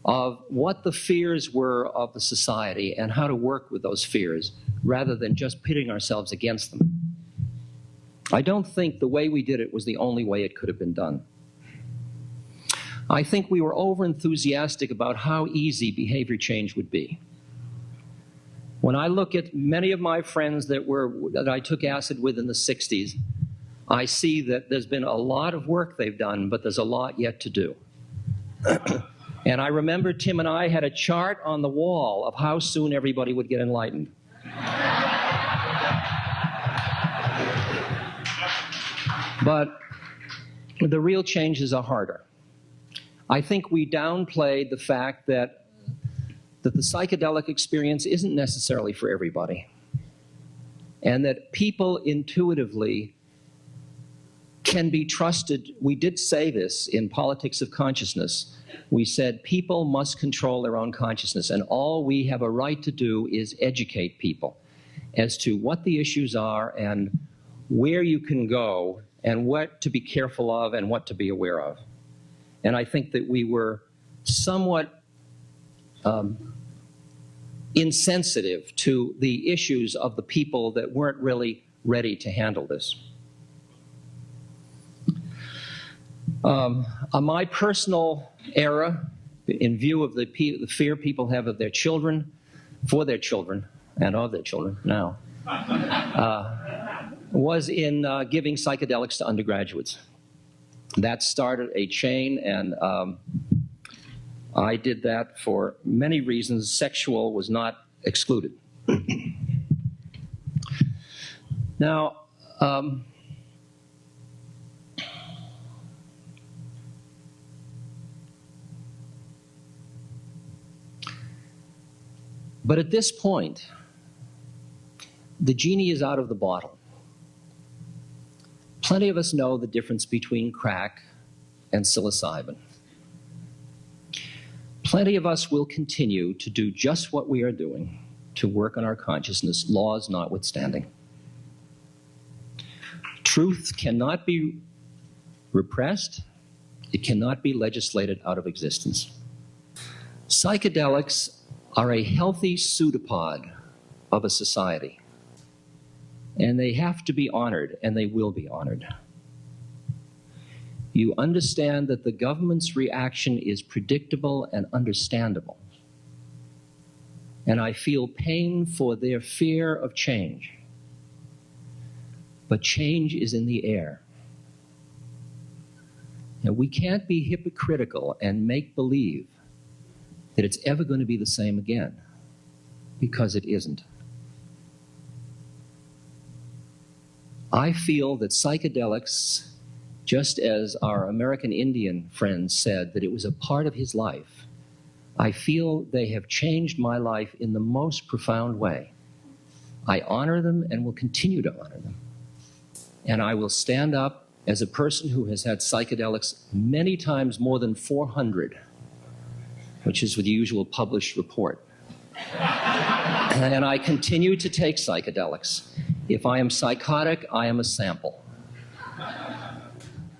of what the fears were of the society and how to work with those fears rather than just pitting ourselves against them. I don't think the way we did it was the only way it could have been done. I think we were over-enthusiastic about how easy behavior change would be. When I look at many of my friends that I took acid with in the 60s, I see that there's been a lot of work they've done, but there's a lot yet to do. And I remember Tim and I had a chart on the wall of how soon everybody would get enlightened. But the real changes are harder. I think we downplayed the fact that the psychedelic experience isn't necessarily for everybody, and that people intuitively can be trusted. We did say this in Politics of Consciousness. We said people must control their own consciousness, and all we have a right to do is educate people as to what the issues are and where you can go and what to be careful of and what to be aware of. And I think that we were somewhat insensitive to the issues of the people that weren't really ready to handle this. My personal era, in view of the fear people have of their children, for their children, and of their children now, was in giving psychedelics to undergraduates. That started a chain, and I did that for many reasons. Sexual was not excluded. Now, but at this point, the genie is out of the bottle. Plenty of us know the difference between crack and psilocybin. Plenty of us will continue to do just what we are doing to work on our consciousness, laws notwithstanding. Truth cannot be repressed. It cannot be legislated out of existence. Psychedelics are a healthy pseudopod of a society. And they have to be honored, and they will be honored. You understand that the government's reaction is predictable and understandable. And I feel pain for their fear of change. But change is in the air. And we can't be hypocritical and make believe that it's ever going to be the same again, because it isn't. I feel that psychedelics, just as our American Indian friend said that it was a part of his life, I feel they have changed my life in the most profound way. I honor them and will continue to honor them. And I will stand up as a person who has had psychedelics many times more than 400, which is the usual published report. And I continue to take psychedelics. If I am psychotic, I am a sample.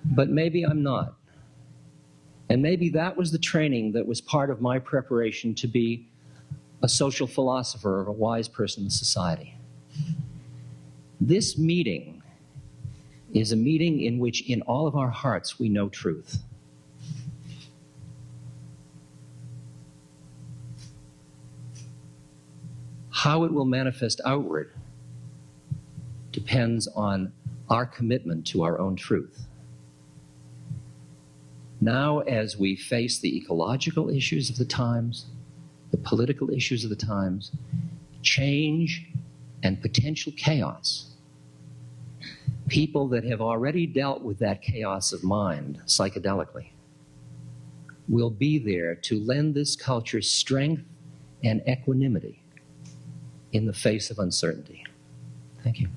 But maybe I'm not. And maybe that was the training that was part of my preparation to be a social philosopher or a wise person in society. This meeting is a meeting in which in all of our hearts we know truth. How it will manifest outward depends on our commitment to our own truth. Now, as we face the ecological issues of the times, the political issues of the times, change and potential chaos, people that have already dealt with that chaos of mind psychedelically will be there to lend this culture strength and equanimity in the face of uncertainty. Thank you.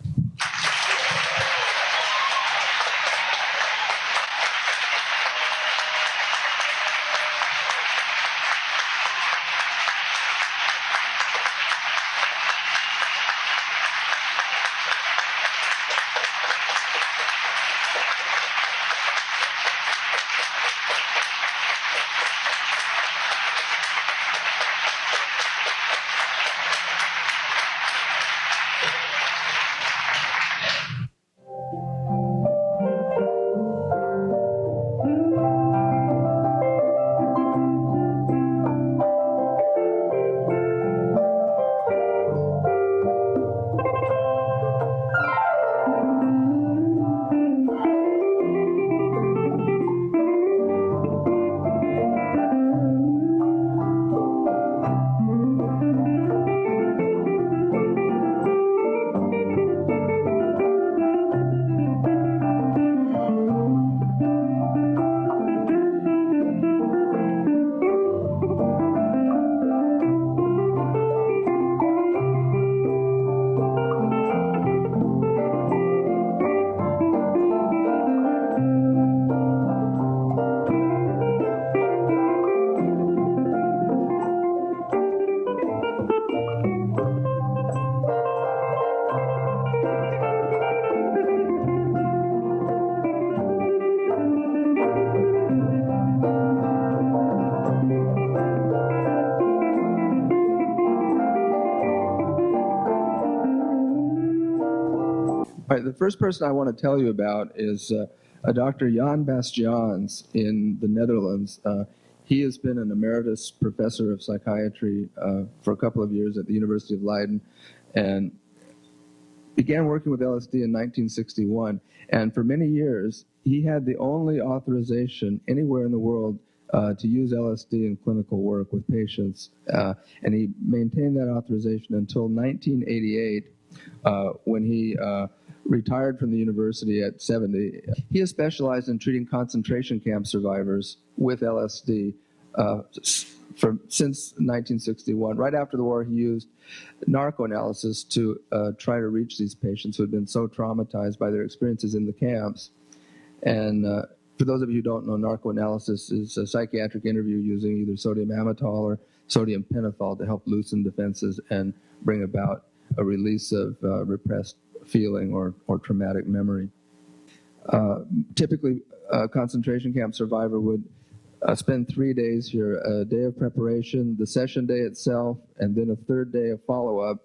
All right, the first person I want to tell you about is a Dr. Jan Bastiaans in the Netherlands. He has been an emeritus professor of psychiatry for a couple of years at the University of Leiden and began working with LSD in 1961. And for many years, he had the only authorization anywhere in the world to use LSD in clinical work with patients. And he maintained that authorization until 1988 when he retired from the university at 70. He has specialized in treating concentration camp survivors with LSD since 1961. Right after the war, he used narcoanalysis to try to reach these patients who had been so traumatized by their experiences in the camps. And for those of you who don't know, narcoanalysis is a psychiatric interview using either sodium amytal or sodium pentothal to help loosen defenses and bring about a release of repressed feeling or traumatic memory. Typically, a concentration camp survivor would spend 3 days here, a day of preparation, the session day itself, and then a third day of follow-up.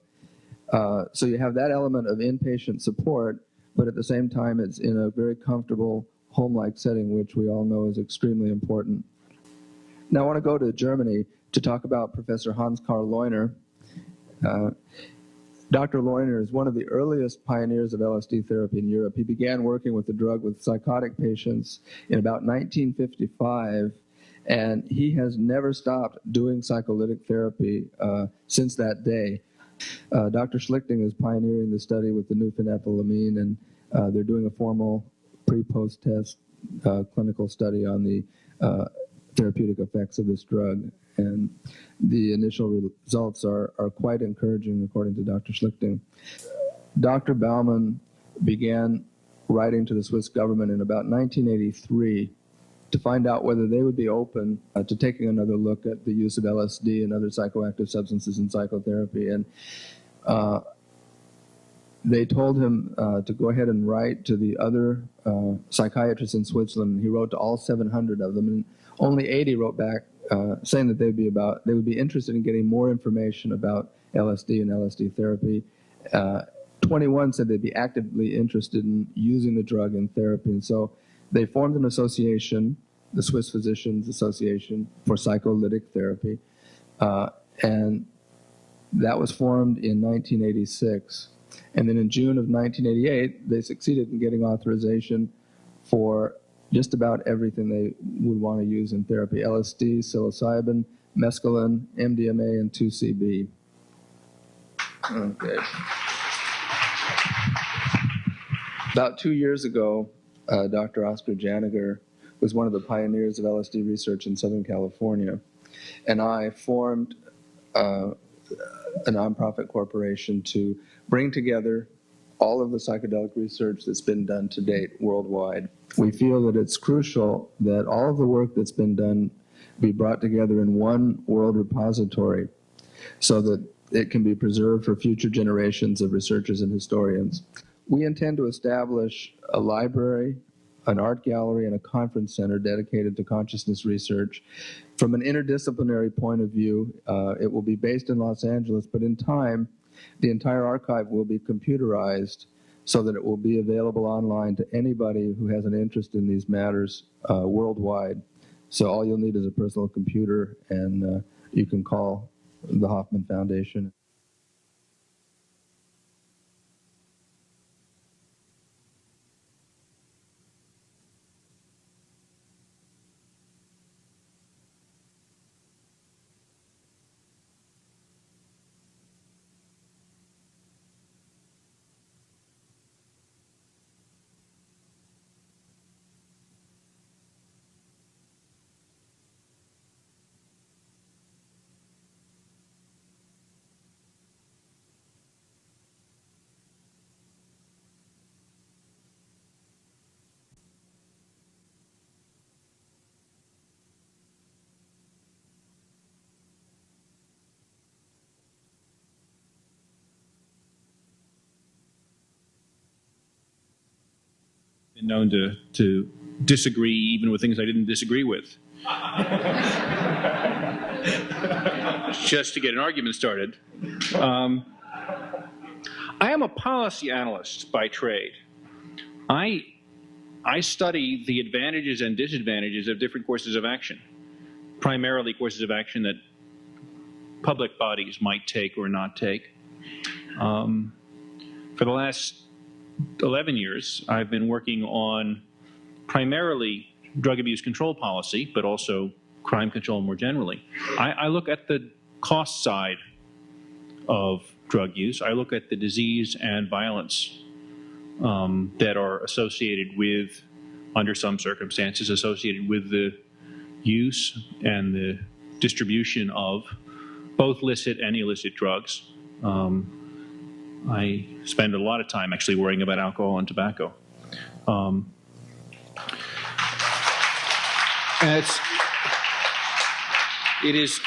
So you have that element of inpatient support, but at the same time, it's in a very comfortable home-like setting, which we all know is extremely important. Now I want to go to Germany to talk about Professor Hans-Karl Leuner. Dr. Leuner is one of the earliest pioneers of LSD therapy in Europe. He began working with the drug with psychotic patients in about 1955, and he has never stopped doing psycholytic therapy since that day. Dr. Schlichting is pioneering the study with the new phenethylamine, and they're doing a formal pre-post test clinical study on the therapeutic effects of this drug. And the initial results are quite encouraging, according to Dr. Schlichting. Dr. Baumann began writing to the Swiss government in about 1983 to find out whether they would be open to taking another look at the use of LSD and other psychoactive substances in psychotherapy. And they told him to go ahead and write to the other psychiatrists in Switzerland. He wrote to all 700 of them, and only 80 wrote back saying that they would be interested in getting more information about LSD and LSD therapy. 21 said they'd be actively interested in using the drug in therapy, and so they formed an association, the Swiss Physicians Association for Psycholytic Therapy, and that was formed in 1986. And then in June of 1988, they succeeded in getting authorization for just about everything they would want to use in therapy: LSD, psilocybin, mescaline, MDMA, and 2CB. Okay. About 2 years ago, Dr. Oscar Janiger was one of the pioneers of LSD research in Southern California, and I formed a nonprofit corporation to bring together all of the psychedelic research that's been done to date worldwide. We feel that it's crucial that all of the work that's been done be brought together in one world repository so that it can be preserved for future generations of researchers and historians. We intend to establish a library, an art gallery, and a conference center dedicated to consciousness research. From an interdisciplinary point of view, it will be based in Los Angeles, but in time, the entire archive will be computerized so that it will be available online to anybody who has an interest in these matters worldwide. So all you'll need is a personal computer, and you can call the Hoffman Foundation. Been known to disagree even with things I didn't disagree with. Just to get an argument started. I am a policy analyst by trade. I study the advantages and disadvantages of different courses of action, primarily courses of action that public bodies might take or not take. For the last 11 years, I've been working on primarily drug abuse control policy, but also crime control more generally. I look at the cost side of drug use. I look at the disease and violence that are associated with, under some circumstances, associated with the use and the distribution of both licit and illicit drugs. I spend a lot of time actually worrying about alcohol and tobacco. And it is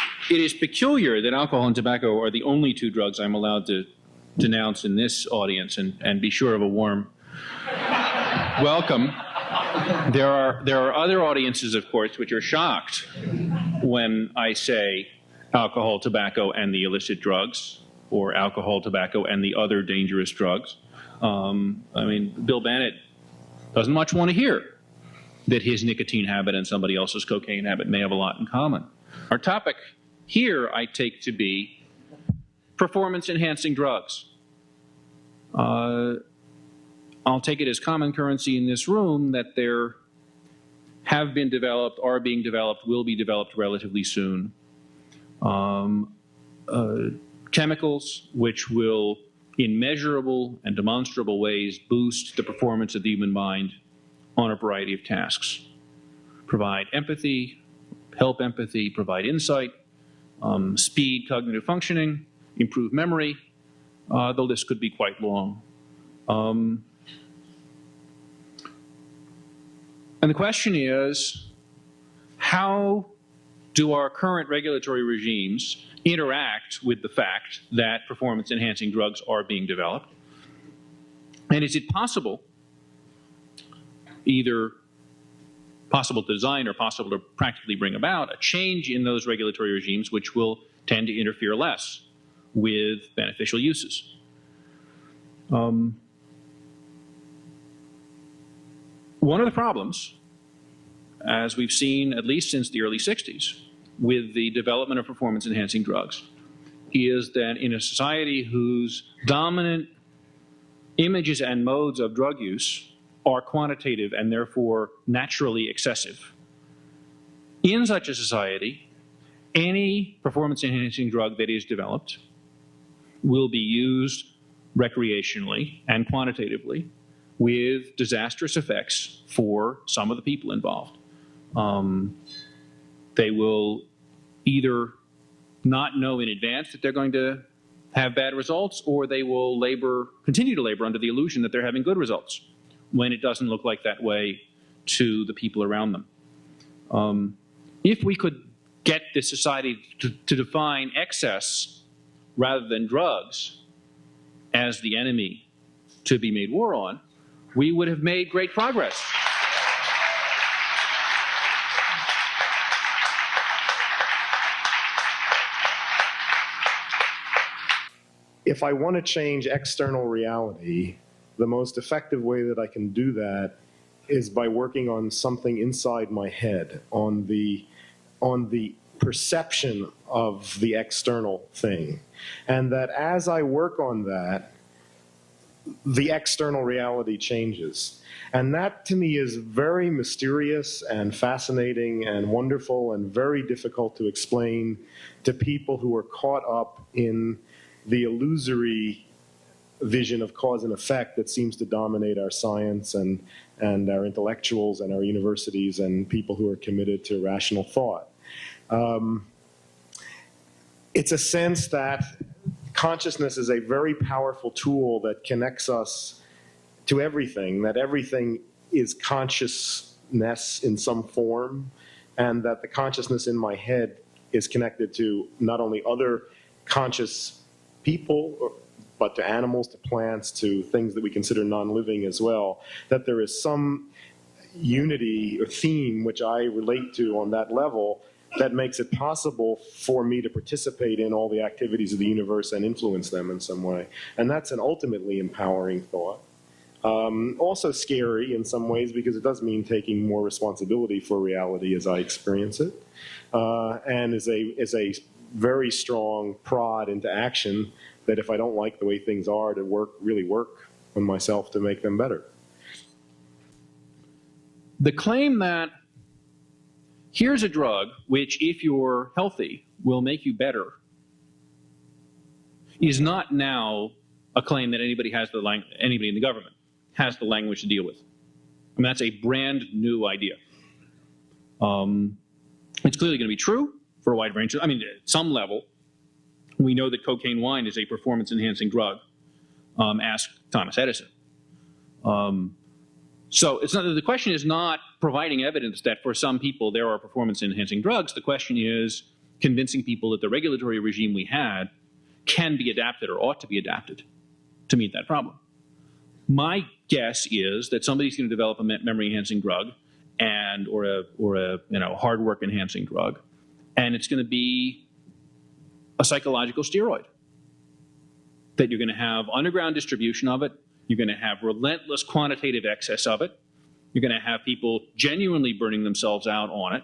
peculiar that alcohol and tobacco are the only two drugs I'm allowed to denounce in this audience, and be sure of a warm welcome. There are other audiences, of course, which are shocked when I say alcohol, tobacco, and the illicit drugs, or alcohol, tobacco, and the other dangerous drugs. I mean, Bill Bennett doesn't much want to hear that his nicotine habit and somebody else's cocaine habit may have a lot in common. Our topic here I take to be performance-enhancing drugs. I'll take it as common currency in this room that there have been developed, are being developed, will be developed relatively soon, chemicals which will, in measurable and demonstrable ways, boost the performance of the human mind on a variety of tasks. Provide empathy, help empathy, provide insight, speed cognitive functioning, improve memory. The list could be quite long. And the question is, how do our current regulatory regimes interact with the fact that performance-enhancing drugs are being developed? And is it possible, either possible to design or possible to practically bring about, a change in those regulatory regimes which will tend to interfere less with beneficial uses? One of the problems, as we've seen at least since the early 60s, with the development of performance-enhancing drugs, is that in a society whose dominant images and modes of drug use are quantitative and therefore naturally excessive, in such a society, any performance-enhancing drug that is developed will be used recreationally and quantitatively with disastrous effects for some of the people involved. They will either not know in advance that they're going to have bad results, or they will continue to labor under the illusion that they're having good results when it doesn't look like that way to the people around them. If we could get this society to define excess rather than drugs as the enemy to be made war on, we would have made great progress. If I want to change external reality, the most effective way that I can do that is by working on something inside my head, on the perception of the external thing. And that as I work on that, the external reality changes. And that to me is very mysterious and fascinating and wonderful and very difficult to explain to people who are caught up in the illusory vision of cause and effect that seems to dominate our science and our intellectuals and our universities and people who are committed to rational thought. It's a sense that consciousness is a very powerful tool that connects us to everything, that everything is consciousness in some form, and that the consciousness in my head is connected to not only other conscious people, but to animals, to plants, to things that we consider non-living as well, that there is some unity or theme which I relate to on that level that makes it possible for me to participate in all the activities of the universe and influence them in some way. And that's an ultimately empowering thought. Also scary in some ways, because it does mean taking more responsibility for reality as I experience it, and is a very strong prod into action that if I don't like the way things are, to really work on myself to make them better. The claim that here's a drug which, if you're healthy, will make you better is not now a claim that anybody in the government has the language to deal with. I mean, that's a brand new idea. It's clearly going to be true for a wide range. I mean, at some level, we know that cocaine wine is a performance-enhancing drug. Ask Thomas Edison. So it's not, the question is not providing evidence that for some people there are performance-enhancing drugs. The question is convincing people that the regulatory regime we had can be adapted or ought to be adapted to meet that problem. My guess is that somebody's going to develop a memory-enhancing drug or a hard work-enhancing drug, and it's going to be a psychological steroid. That you're going to have underground distribution of it. You're going to have relentless quantitative excess of it. You're going to have people genuinely burning themselves out on it.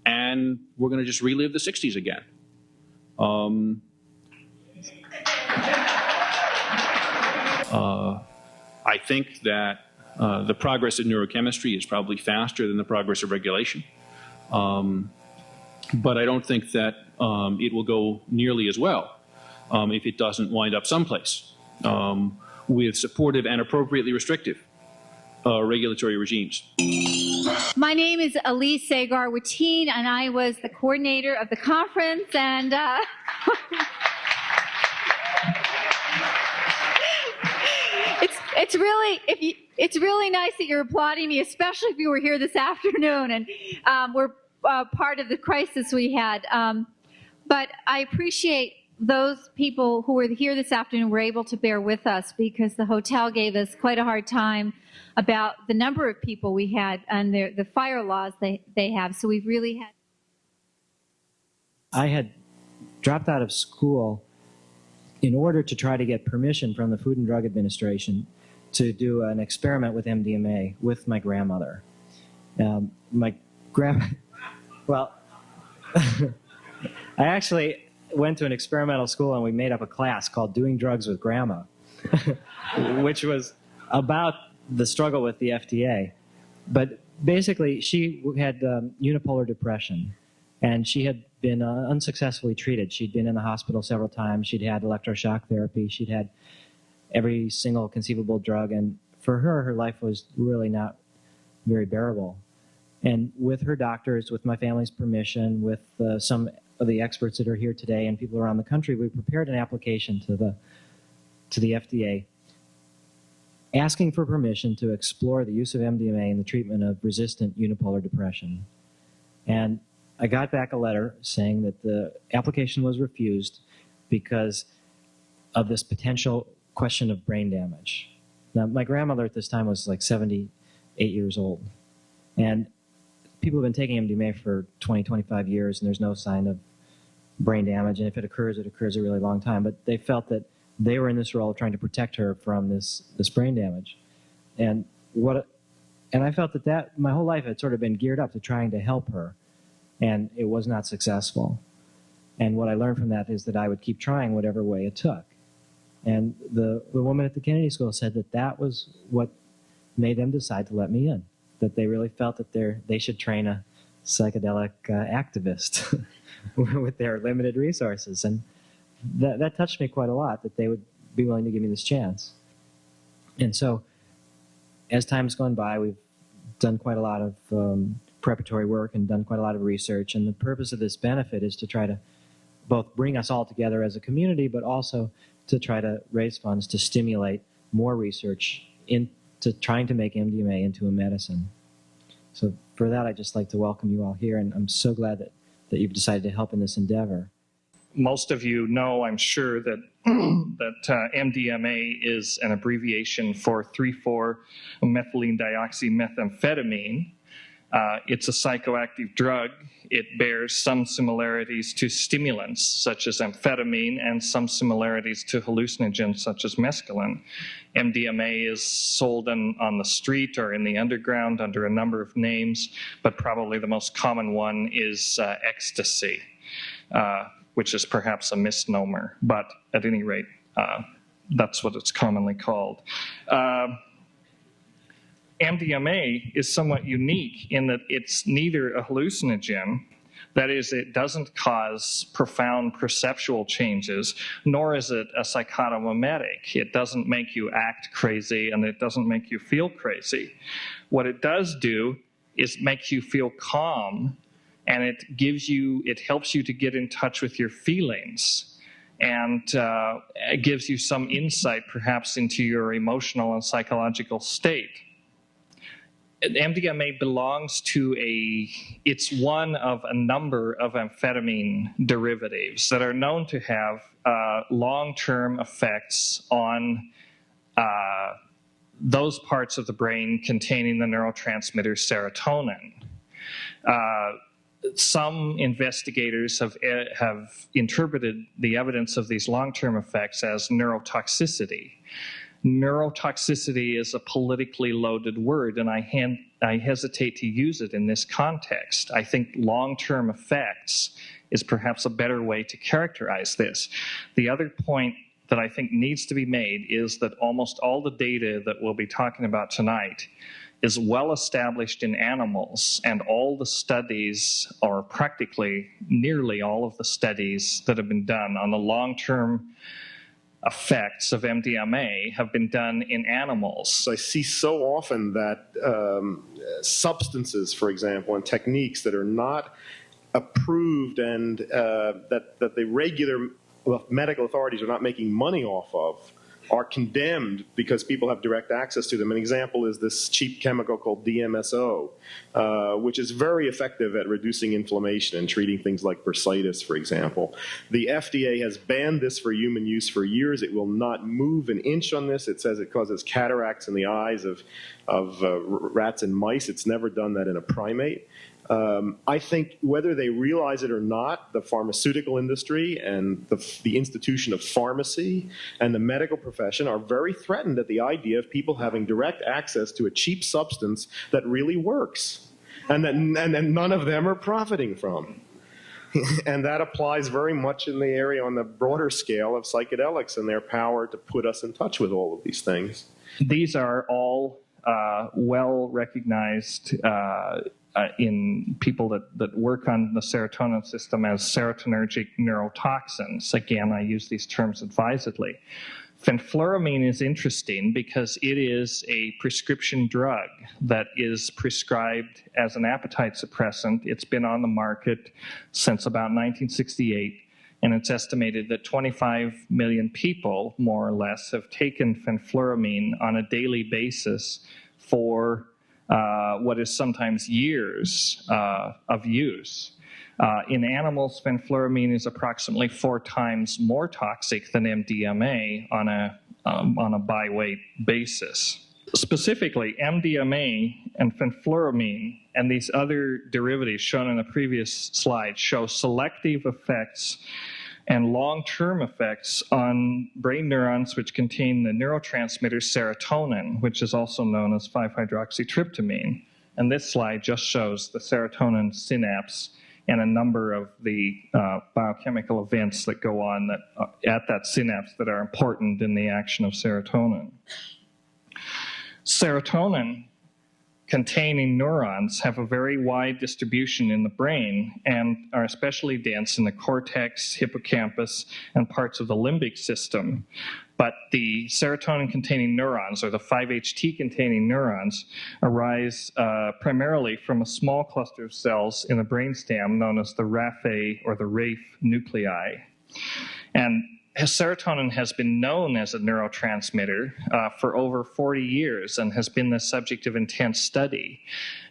And we're going to just relive the 60s again. I think that the progress of neurochemistry is probably faster than the progress of regulation. But I don't think that it will go nearly as well if it doesn't wind up someplace with supportive and appropriately restrictive regulatory regimes. My name is Elise Agar Wittine, and I was the coordinator of the conference, and it's really nice that you're applauding me, especially if you were here this afternoon and we're part of the crisis we had. But I appreciate those people who were here this afternoon were able to bear with us, because the hotel gave us quite a hard time about the number of people we had and the fire laws they have. So we really had. I had dropped out of school in order to try to get permission from the Food and Drug Administration to do an experiment with MDMA with my grandmother. Well, I actually went to an experimental school and we made up a class called Doing Drugs with Grandma, which was about the struggle with the FDA. But basically, she had unipolar depression, and she had been unsuccessfully treated. She'd been in the hospital several times. She'd had electroshock therapy. She'd had every single conceivable drug, and for her, her life was really not very bearable. And with her doctors, with my family's permission, with some of the experts that are here today and people around the country, we prepared an application to the FDA asking for permission to explore the use of MDMA in the treatment of resistant unipolar depression. And I got back a letter saying that the application was refused because of this potential question of brain damage. Now, my grandmother at this time was like 78 years old. And people have been taking MDMA for 20, 25 years, and there's no sign of brain damage. And if it occurs a really long time. But they felt that they were in this role trying to protect her from this brain damage. And I felt that my whole life had sort of been geared up to trying to help her, and it was not successful. And what I learned from that is that I would keep trying whatever way it took. And the woman at the Kennedy School said that was what made them decide to let me in, that they really felt that they should train a psychedelic activist with their limited resources. And that touched me quite a lot, that they would be willing to give me this chance. And so as time's gone by, we've done quite a lot of preparatory work and done quite a lot of research. And the purpose of this benefit is to try to both bring us all together as a community, but also to try to raise funds to stimulate more research into trying to make MDMA into a medicine. So for that, I'd just like to welcome you all here, and I'm so glad that you've decided to help in this endeavor. Most of you know, I'm sure, that MDMA is an abbreviation for 3,4-methylene dioxymethamphetamine. It's a psychoactive drug. It bears some similarities to stimulants, such as amphetamine, and some similarities to hallucinogens, such as mescaline. MDMA is sold on the street or in the underground under a number of names, but probably the most common one is ecstasy, which is perhaps a misnomer, but at any rate, that's what it's commonly called. MDMA is somewhat unique in that it's neither a hallucinogen, that is, it doesn't cause profound perceptual changes, nor is it a psychotomimetic. It doesn't make you act crazy and it doesn't make you feel crazy. What it does do is make you feel calm, and it helps you to get in touch with your feelings, and it gives you some insight perhaps into your emotional and psychological state. MDMA belongs to it's one of a number of amphetamine derivatives that are known to have long-term effects on those parts of the brain containing the neurotransmitter serotonin. Some investigators have interpreted the evidence of these long-term effects as neurotoxicity. Neurotoxicity is a politically loaded word, and I hesitate to use it in this context. I think long-term effects is perhaps a better way to characterize this. The other point that I think needs to be made is that almost all the data that we'll be talking about tonight is well established in animals, and all the studies, or practically nearly all of the studies that have been done on the long-term effects of MDMA have been done in animals. I see so often that substances, for example, and techniques that are not approved and that the regular medical authorities are not making money off of are condemned because people have direct access to them. An example is this cheap chemical called DMSO, which is very effective at reducing inflammation and treating things like bursitis, for example. The FDA has banned this for human use for years. It will not move an inch on this. It says it causes cataracts in the eyes of rats and mice. It's never done that in a primate. I think whether they realize it or not, the pharmaceutical industry and the institution of pharmacy and the medical profession are very threatened at the idea of people having direct access to a cheap substance that really works and that none of them are profiting from. And that applies very much in the area on the broader scale of psychedelics and their power to put us in touch with all of these things. These are all well recognized in people that work on the serotonin system as serotonergic neurotoxins. Again, I use these terms advisedly. Fenfluramine is interesting because it is a prescription drug that is prescribed as an appetite suppressant. It's been on the market since about 1968, and it's estimated that 25 million people, more or less, have taken fenfluramine on a daily basis for what is sometimes years of use. In animals, fenfluramine is approximately 4 times more toxic than MDMA on a by-weight basis. Specifically, MDMA and fenfluramine and these other derivatives shown in the previous slide show selective effects and long-term effects on brain neurons which contain the neurotransmitter serotonin, which is also known as 5-hydroxytryptamine. And this slide just shows the serotonin synapse and a number of the biochemical events that go on at that synapse that are important in the action of serotonin. Serotonin containing neurons have a very wide distribution in the brain and are especially dense in the cortex, hippocampus, and parts of the limbic system. But the serotonin-containing neurons, or the 5-HT-containing neurons, arise primarily from a small cluster of cells in the brainstem known as the raphe or the RAFE nuclei. And serotonin has been known as a neurotransmitter for over 40 years and has been the subject of intense study.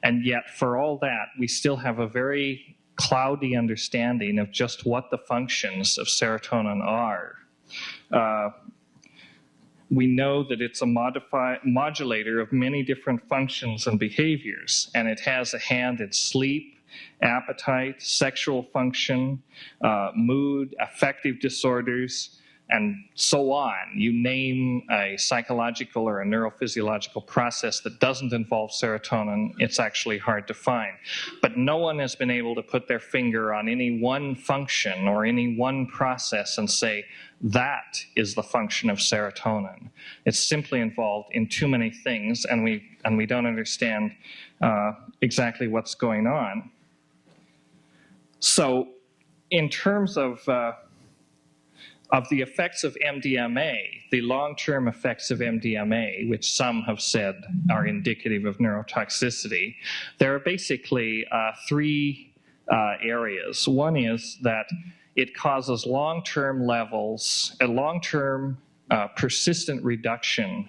And yet, for all that, we still have a very cloudy understanding of just what the functions of serotonin are. We know that it's a modulator of many different functions and behaviors, and it has a hand in sleep, appetite, sexual function, mood, affective disorders, and so on. You name a psychological or a neurophysiological process that doesn't involve serotonin, it's actually hard to find. But no one has been able to put their finger on any one function or any one process and say, that is the function of serotonin. It's simply involved in too many things, and we don't understand exactly what's going on. So in terms of the effects of MDMA, the long-term effects of MDMA, which some have said are indicative of neurotoxicity, there are basically three areas. One is that it causes long-term levels, a long-term persistent reduction.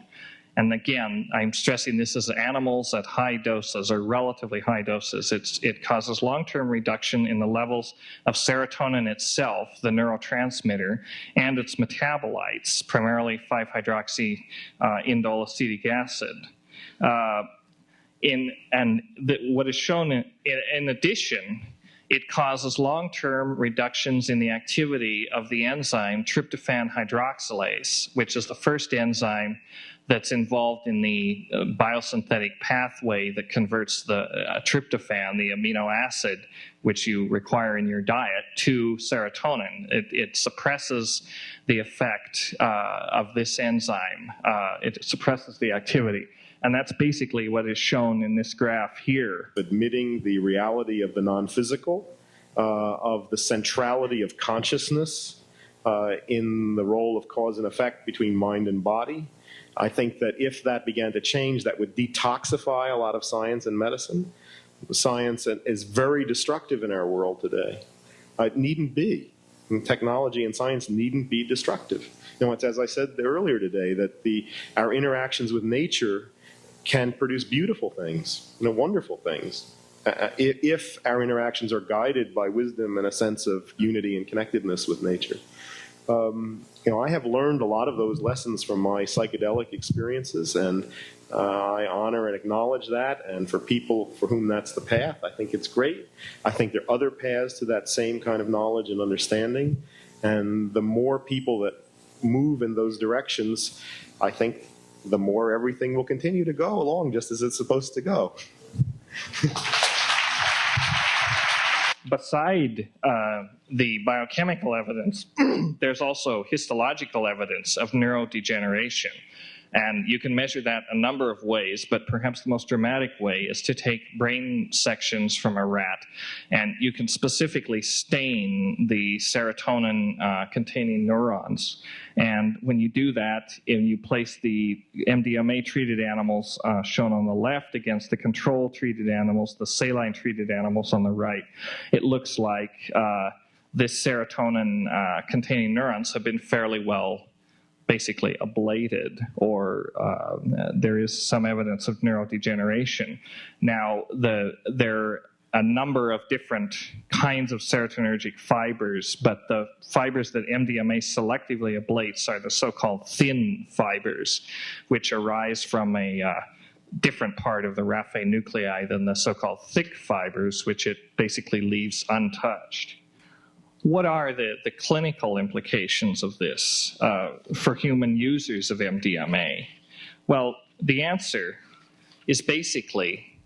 And again, I'm stressing this as animals at high doses or relatively high doses. It causes long-term reduction in the levels of serotonin itself, the neurotransmitter, and its metabolites, primarily 5-hydroxy-indole acid. What is shown in addition, it causes long-term reductions in the activity of the enzyme tryptophan hydroxylase, which is the first enzyme that's involved in the biosynthetic pathway that converts the tryptophan, the amino acid, which you require in your diet, to serotonin. It suppresses the effect of this enzyme. It suppresses the activity. And that's basically what is shown in this graph here. Admitting the reality of the non-physical, of the centrality of consciousness in the role of cause and effect between mind and body. I think that if that began to change, that would detoxify a lot of science and medicine. Science is very destructive in our world today. It needn't be. And technology and science needn't be destructive. You know, it's as I said earlier today, that our interactions with nature can produce beautiful things, wonderful things, if our interactions are guided by wisdom and a sense of unity and connectedness with nature. I have learned a lot of those lessons from my psychedelic experiences, and I honor and acknowledge that. And for people for whom that's the path, I think it's great. I think there are other paths to that same kind of knowledge and understanding. And the more people that move in those directions, I think the more everything will continue to go along just as it's supposed to go. Beside the biochemical evidence, there's also histological evidence of neurodegeneration. And you can measure that a number of ways, but perhaps the most dramatic way is to take brain sections from a rat, and you can specifically stain the serotonin-containing neurons. And when you do that, and you place the MDMA-treated animals shown on the left against the control-treated animals, the saline-treated animals on the right, it looks like this serotonin-containing neurons have been fairly well basically ablated, or there is some evidence of neurodegeneration. Now, there are a number of different kinds of serotonergic fibers, but the fibers that MDMA selectively ablates are the so-called thin fibers, which arise from a different part of the raphe nuclei than the so-called thick fibers, which it basically leaves untouched. What are the clinical implications of this for human users of MDMA? Well, the answer is basically,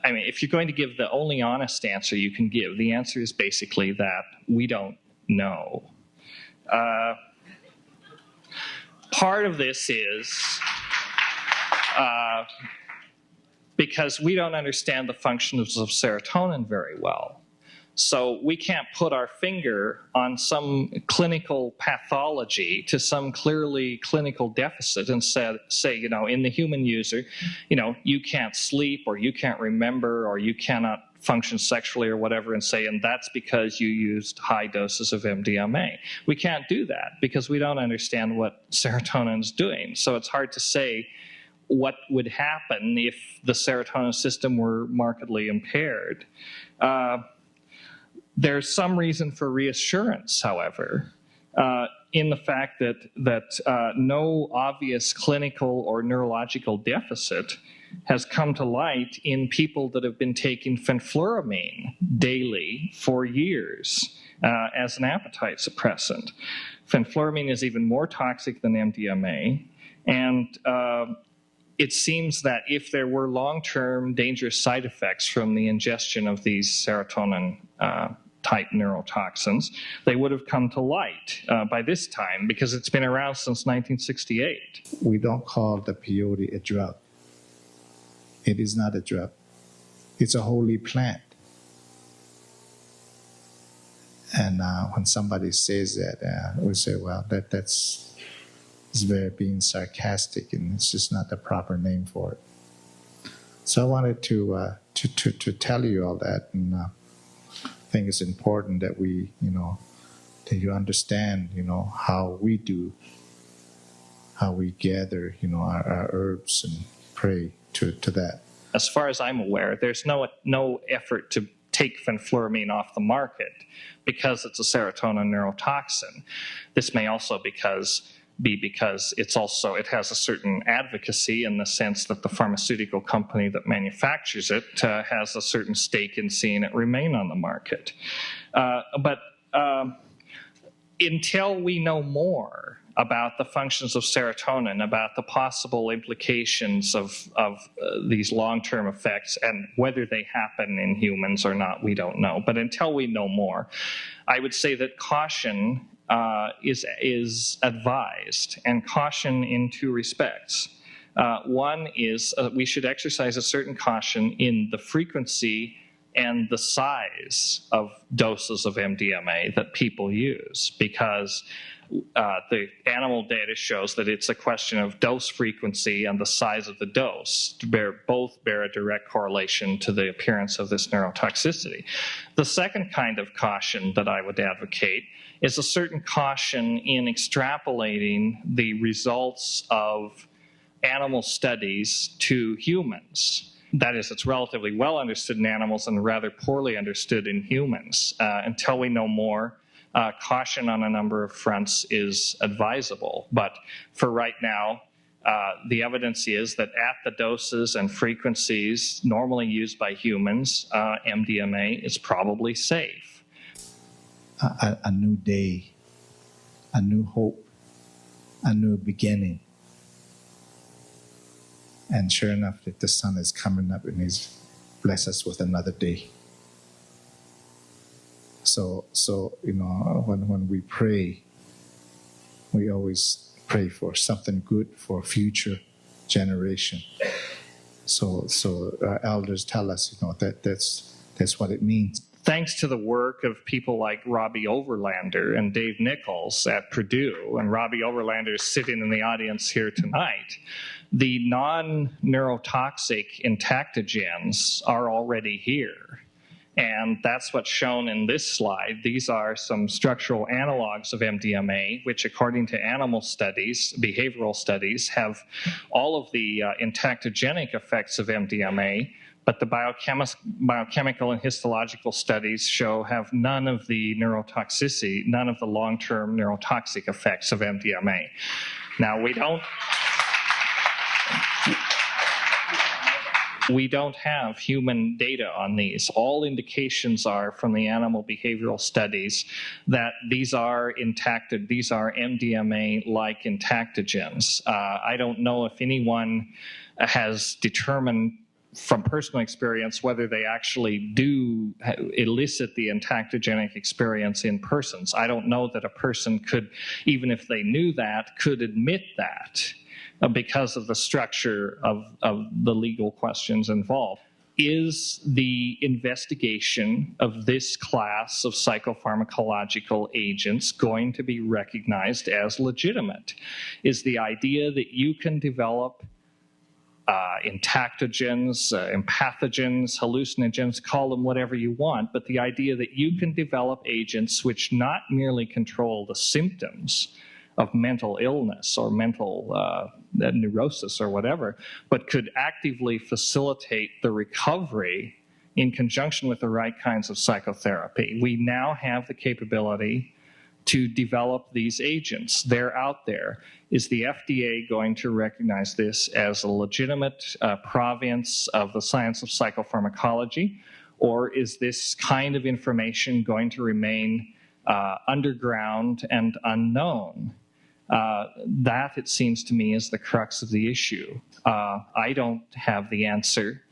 if you're going to give the only honest answer you can give, the answer is basically that we don't know. Part of this is because we don't understand the functions of serotonin very well. So we can't put our finger on some clinical pathology to some clearly clinical deficit and say, in the human user, you can't sleep, or you can't remember, or you cannot function sexually or whatever, and say, and that's because you used high doses of MDMA. We can't do that because we don't understand what serotonin's doing. So it's hard to say what would happen if the serotonin system were markedly impaired. There's some reason for reassurance, however. in the fact that no obvious clinical or neurological deficit has come to light in people that have been taking fenfluramine daily for years as an appetite suppressant. Fenfluramine is even more toxic than MDMA, and it seems that if there were long-term dangerous side effects from the ingestion of these serotonin type neurotoxins, they would have come to light by this time, because it's been around since 1968. We don't call the peyote a drug. It is not a drug. It's a holy plant. And when somebody says that, we say, well, that's very being sarcastic, and it's just not the proper name for it. So I wanted to tell you all that, and I think it's important that we, that you understand, how we gather, our herbs and pray to that. As far as I'm aware, there's no effort to take fenfluramine off the market because it's a serotonin neurotoxin. This may also be because it has a certain advocacy in the sense that the pharmaceutical company that manufactures it has a certain stake in seeing it remain on the market. But until we know more about the functions of serotonin, about the possible implications of these long-term effects, and whether they happen in humans or not, we don't know. But until we know more, I would say that caution is advised, and caution in two respects. One is we should exercise a certain caution in the frequency and the size of doses of MDMA that people use, because the animal data shows that it's a question of dose frequency and the size of the dose both bear a direct correlation to the appearance of this neurotoxicity. The second kind of caution that I would advocate is a certain caution in extrapolating the results of animal studies to humans. That is, it's relatively well understood in animals and rather poorly understood in humans. Until we know more, caution on a number of fronts is advisable. But for right now, the evidence is that at the doses and frequencies normally used by humans, MDMA is probably safe. A new day, a new hope, a new beginning. And sure enough, the sun is coming up and he's blessed us with another day. So when we pray, we always pray for something good for future generation. So our elders tell us, that's what it means. Thanks to the work of people like Robbie Overlander and Dave Nichols at Purdue, and Robbie Overlander is sitting in the audience here tonight, the non-neurotoxic entactogens are already here. And that's what's shown in this slide. These are some structural analogs of MDMA, which according to animal studies, behavioral studies, have all of the entactogenic effects of MDMA, but the biochemical and histological studies have none of the neurotoxicity, none of the long-term neurotoxic effects of MDMA. Now, we don't have human data on these. All indications are from the animal behavioral studies that these are MDMA-like entactogens. I don't know if anyone has determined from personal experience whether they actually do elicit the entactogenic experience in persons. I don't know that a person could, even if they knew that, could admit that, because of the structure of the legal questions involved. Is the investigation of this class of psychopharmacological agents going to be recognized as legitimate? Is the idea that you can develop entactogens, empathogens, hallucinogens, call them whatever you want, but the idea that you can develop agents which not merely control the symptoms of mental illness or mental neurosis or whatever, but could actively facilitate the recovery in conjunction with the right kinds of psychotherapy. We now have the capability to develop these agents. They're out there. Is the FDA going to recognize this as a legitimate province of the science of psychopharmacology, or is this kind of information going to remain underground and unknown? That, it seems to me, is the crux of the issue. I don't have the answer.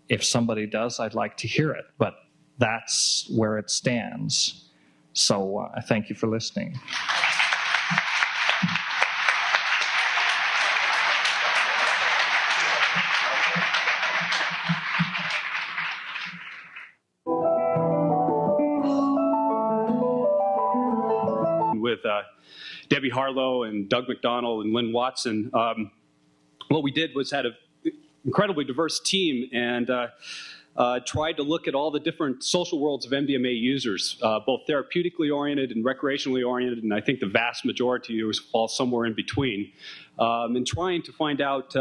If somebody does, I'd like to hear it, but that's where it stands. So I thank you for listening. With Debbie Harlow and Doug McDonald and Lynn Watson, what we did was had an incredibly diverse team and tried to look at all the different social worlds of MDMA users, both therapeutically oriented and recreationally oriented, and I think the vast majority fall somewhere in between, and trying to find out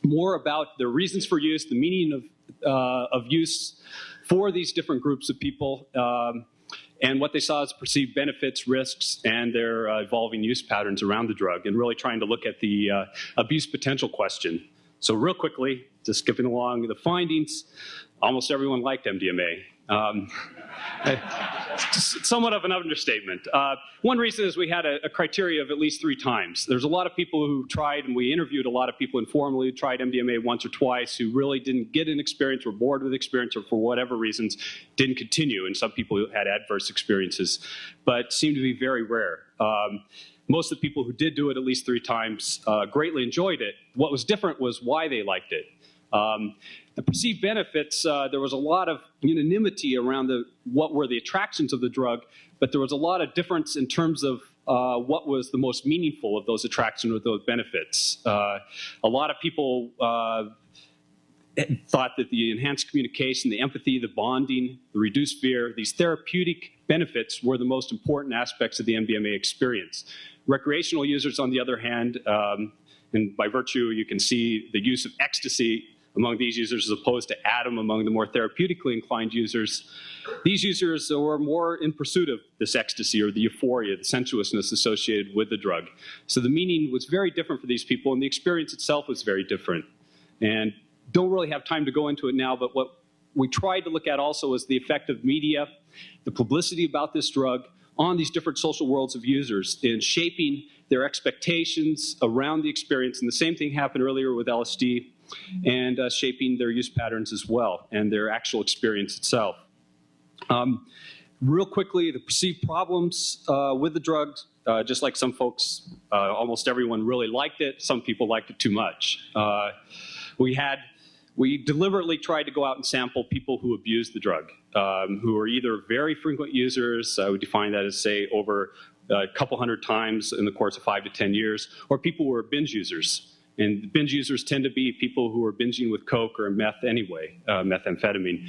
more about the reasons for use, the meaning of use for these different groups of people, and what they saw as perceived benefits, risks, and their evolving use patterns around the drug, and really trying to look at the abuse potential question. So real quickly, just skipping along the findings, almost everyone liked MDMA. Somewhat of an understatement. One reason is we had a criteria of at least 3 times. There's a lot of people who tried, and we interviewed a lot of people informally who tried MDMA once or twice who really didn't get an experience, were bored with experience, or for whatever reasons didn't continue. And some people who had adverse experiences, but seemed to be very rare. Most of the people who did do it at least 3 times greatly enjoyed it. What was different was why they liked it. The perceived benefits, there was a lot of unanimity around what were the attractions of the drug, but there was a lot of difference in terms of what was the most meaningful of those attractions or those benefits. A lot of people thought that the enhanced communication, the empathy, the bonding, the reduced fear, these therapeutic benefits were the most important aspects of the MDMA experience. Recreational users, on the other hand, and by virtue, you can see the use of ecstasy among these users as opposed to Adam among the more therapeutically inclined users. These users were more in pursuit of this ecstasy or the euphoria, the sensuousness associated with the drug. So the meaning was very different for these people, and the experience itself was very different. And don't really have time to go into it now, but what we tried to look at also was the effect of media, the publicity about this drug on these different social worlds of users in shaping their expectations around the experience. And the same thing happened earlier with LSD, and shaping their use patterns as well and their actual experience itself. Real quickly, the perceived problems with the drug, just like some folks, almost everyone really liked it. Some people liked it too much. We deliberately tried to go out and sample people who abused the drug, who are either very frequent users, I would define that as, say, over a couple hundred times in the course of 5 to 10 years, or people who are binge users. And binge users tend to be people who are binging with coke or meth anyway, methamphetamine.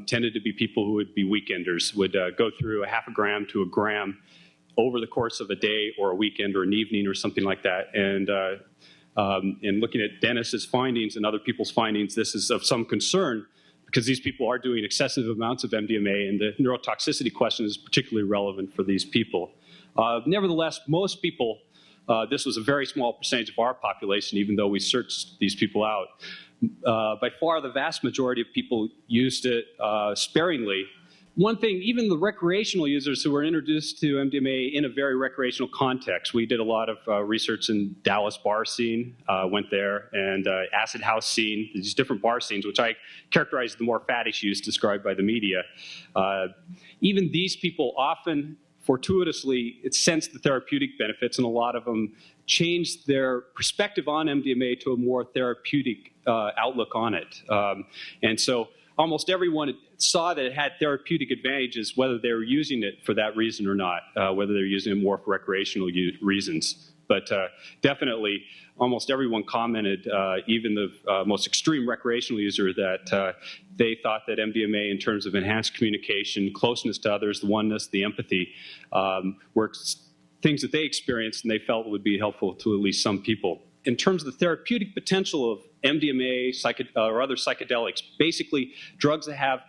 Tended to be people who would be weekenders, would go through a half a gram to a gram over the course of a day or a weekend or an evening or something like that. And looking at Dennis's findings and other people's findings, this is of some concern because these people are doing excessive amounts of MDMA, and the neurotoxicity question is particularly relevant for these people. Nevertheless, most people, this was a very small percentage of our population, even though we searched these people out. By far, the vast majority of people used it sparingly. One thing, even the recreational users who were introduced to MDMA in a very recreational context, we did a lot of research in Dallas bar scene, went there, and acid house scene, these different bar scenes, which I characterize as the more faddish use described by the media. Even these people often fortuitously sensed the therapeutic benefits, and a lot of them changed their perspective on MDMA to a more therapeutic outlook on it. And so almost everyone saw that it had therapeutic advantages, whether they were using it for that reason or not, whether they're using it more for recreational reasons. But definitely, almost everyone commented, even the most extreme recreational user, that they thought that MDMA, in terms of enhanced communication, closeness to others, the oneness, the empathy, were things that they experienced and they felt would be helpful to at least some people. In terms of the therapeutic potential of MDMA or other psychedelics, basically drugs that have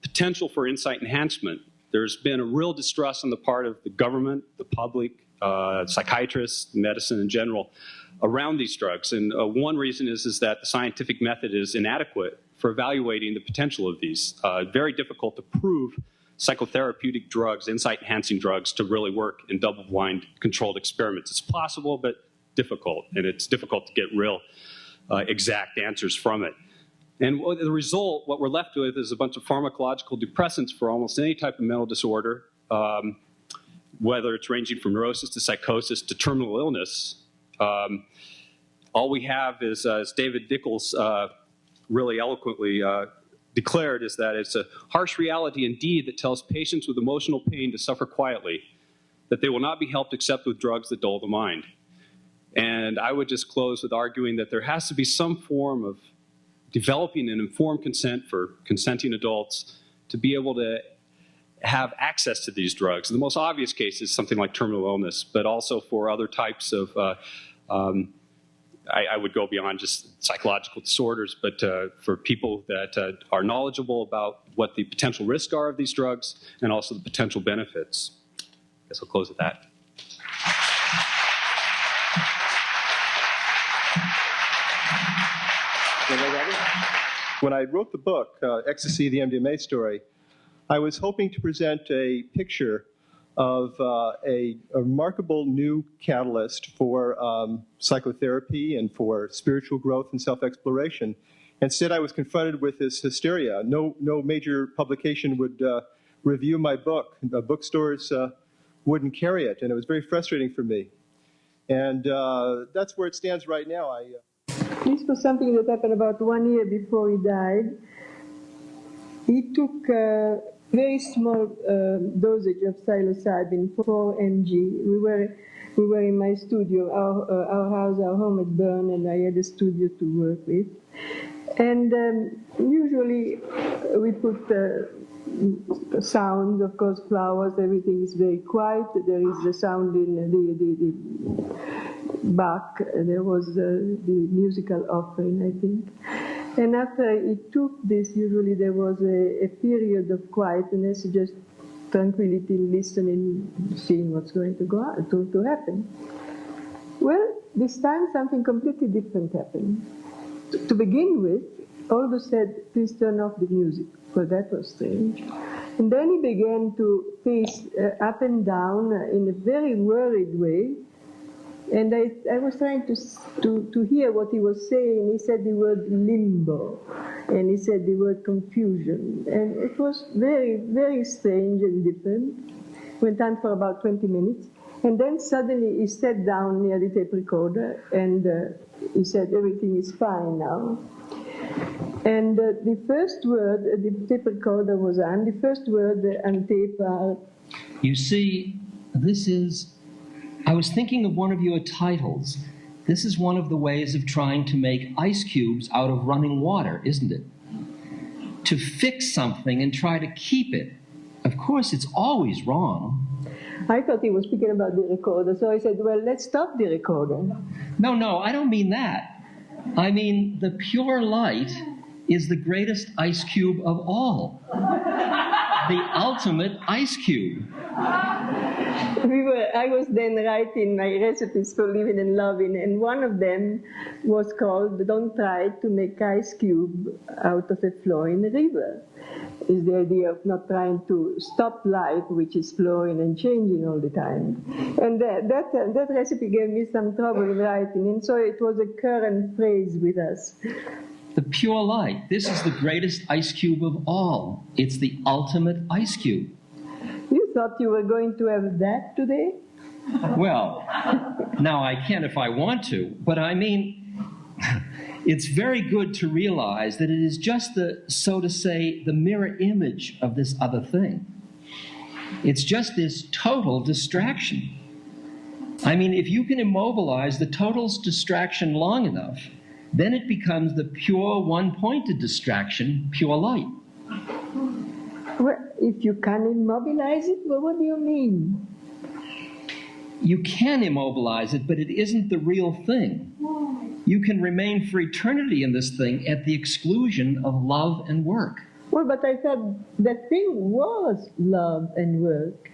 potential for insight enhancement, There's been a real distrust on the part of the government, the public, psychiatrists, medicine in general, around these drugs. And one reason is that the scientific method is inadequate for evaluating the potential of these. Very difficult to prove psychotherapeutic drugs, insight-enhancing drugs, to really work in double-blind controlled experiments. It's possible, but difficult, and it's difficult to get real exact answers from it. And the result, what we're left with, is a bunch of pharmacological depressants for almost any type of mental disorder, whether it's ranging from neurosis to psychosis to terminal illness. All we have is, as David Nichols really eloquently declared, is that it's a harsh reality indeed that tells patients with emotional pain to suffer quietly, that they will not be helped except with drugs that dull the mind. And I would just close with arguing that there has to be some form of developing an informed consent for consenting adults to be able to have access to these drugs. In the most obvious case is something like terminal illness, but also for other types of, I would go beyond just psychological disorders, but for people that are knowledgeable about what the potential risks are of these drugs and also the potential benefits. I guess I'll close with that. When I wrote the book, Ecstasy, the MDMA Story, I was hoping to present a picture of a remarkable new catalyst for psychotherapy and for spiritual growth and self-exploration. Instead, I was confronted with this hysteria. No major publication would review my book. Bookstores wouldn't carry it, and it was very frustrating for me. And that's where it stands right now. This was something that happened about 1 year before he died. He took a very small dosage of psilocybin, 4 mg. We were in my studio. Our house, our home had burned, and I had a studio to work with. And usually we put sound, of course, flowers, everything is very quiet. There is the sound in the Bach, there was the musical offering, I think. And after he took this, usually there was a period of quietness, just tranquility, listening, seeing what's going to happen. Well, this time something completely different happened. To begin with, Olga said, please turn off the music. Well, that was strange. And then he began to pace up and down in a very worried way. And I was trying to hear what he was saying. He said the word limbo, and he said the word confusion. And it was very, very strange and different. Went on for about 20 minutes. And then suddenly he sat down near the tape recorder, and he said, everything is fine now. And the first word, the tape recorder was on, the first word on tape are... You see, I was thinking of one of your titles. This is one of the ways of trying to make ice cubes out of running water, isn't it? To fix something and try to keep it. Of course, it's always wrong. I thought he was speaking about the recorder, so I said, well, let's stop the recorder. No, I don't mean that. I mean, the pure light is the greatest ice cube of all. The ultimate ice cube. I was then writing my recipes for living and loving, and one of them was called, don't try to make ice cube out of a flowing river. Is the idea of not trying to stop life, which is flowing and changing all the time. And that recipe gave me some trouble in writing, and so it was a current phrase with us. The pure light. This is the greatest ice cube of all. It's the ultimate ice cube. You thought you were going to have that today? Well, now I can if I want to, but I mean, it's very good to realize that it is just so to say, the mirror image of this other thing. It's just this total distraction. I mean, if you can immobilize the total distraction long enough, then it becomes the pure one-pointed distraction, pure light. Well, if you can immobilize it, well, what do you mean? You can immobilize it, but it isn't the real thing. You can remain for eternity in this thing at the exclusion of love and work. Well, but I thought that thing was love and work.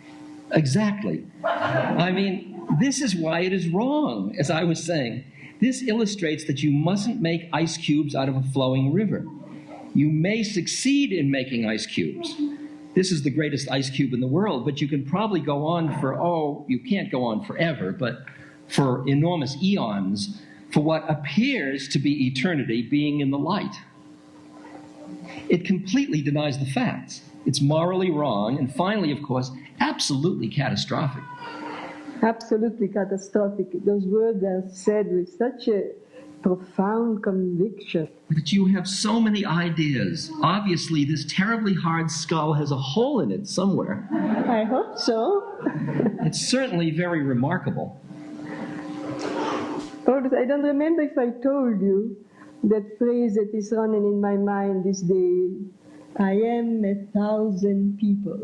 Exactly. I mean, this is why it is wrong, as I was saying. This illustrates that you mustn't make ice cubes out of a flowing river. You may succeed in making ice cubes. This is the greatest ice cube in the world, but you can probably go on for, you can't go on forever, but for enormous eons, for what appears to be eternity being in the light. It completely denies the facts. It's morally wrong, and finally, of course, absolutely catastrophic. Absolutely catastrophic. Those words are said with such a profound conviction. But you have so many ideas. Obviously, this terribly hard skull has a hole in it somewhere. I hope so. It's certainly very remarkable. I don't remember if I told you that phrase that is running in my mind these days. I am 1,000 people.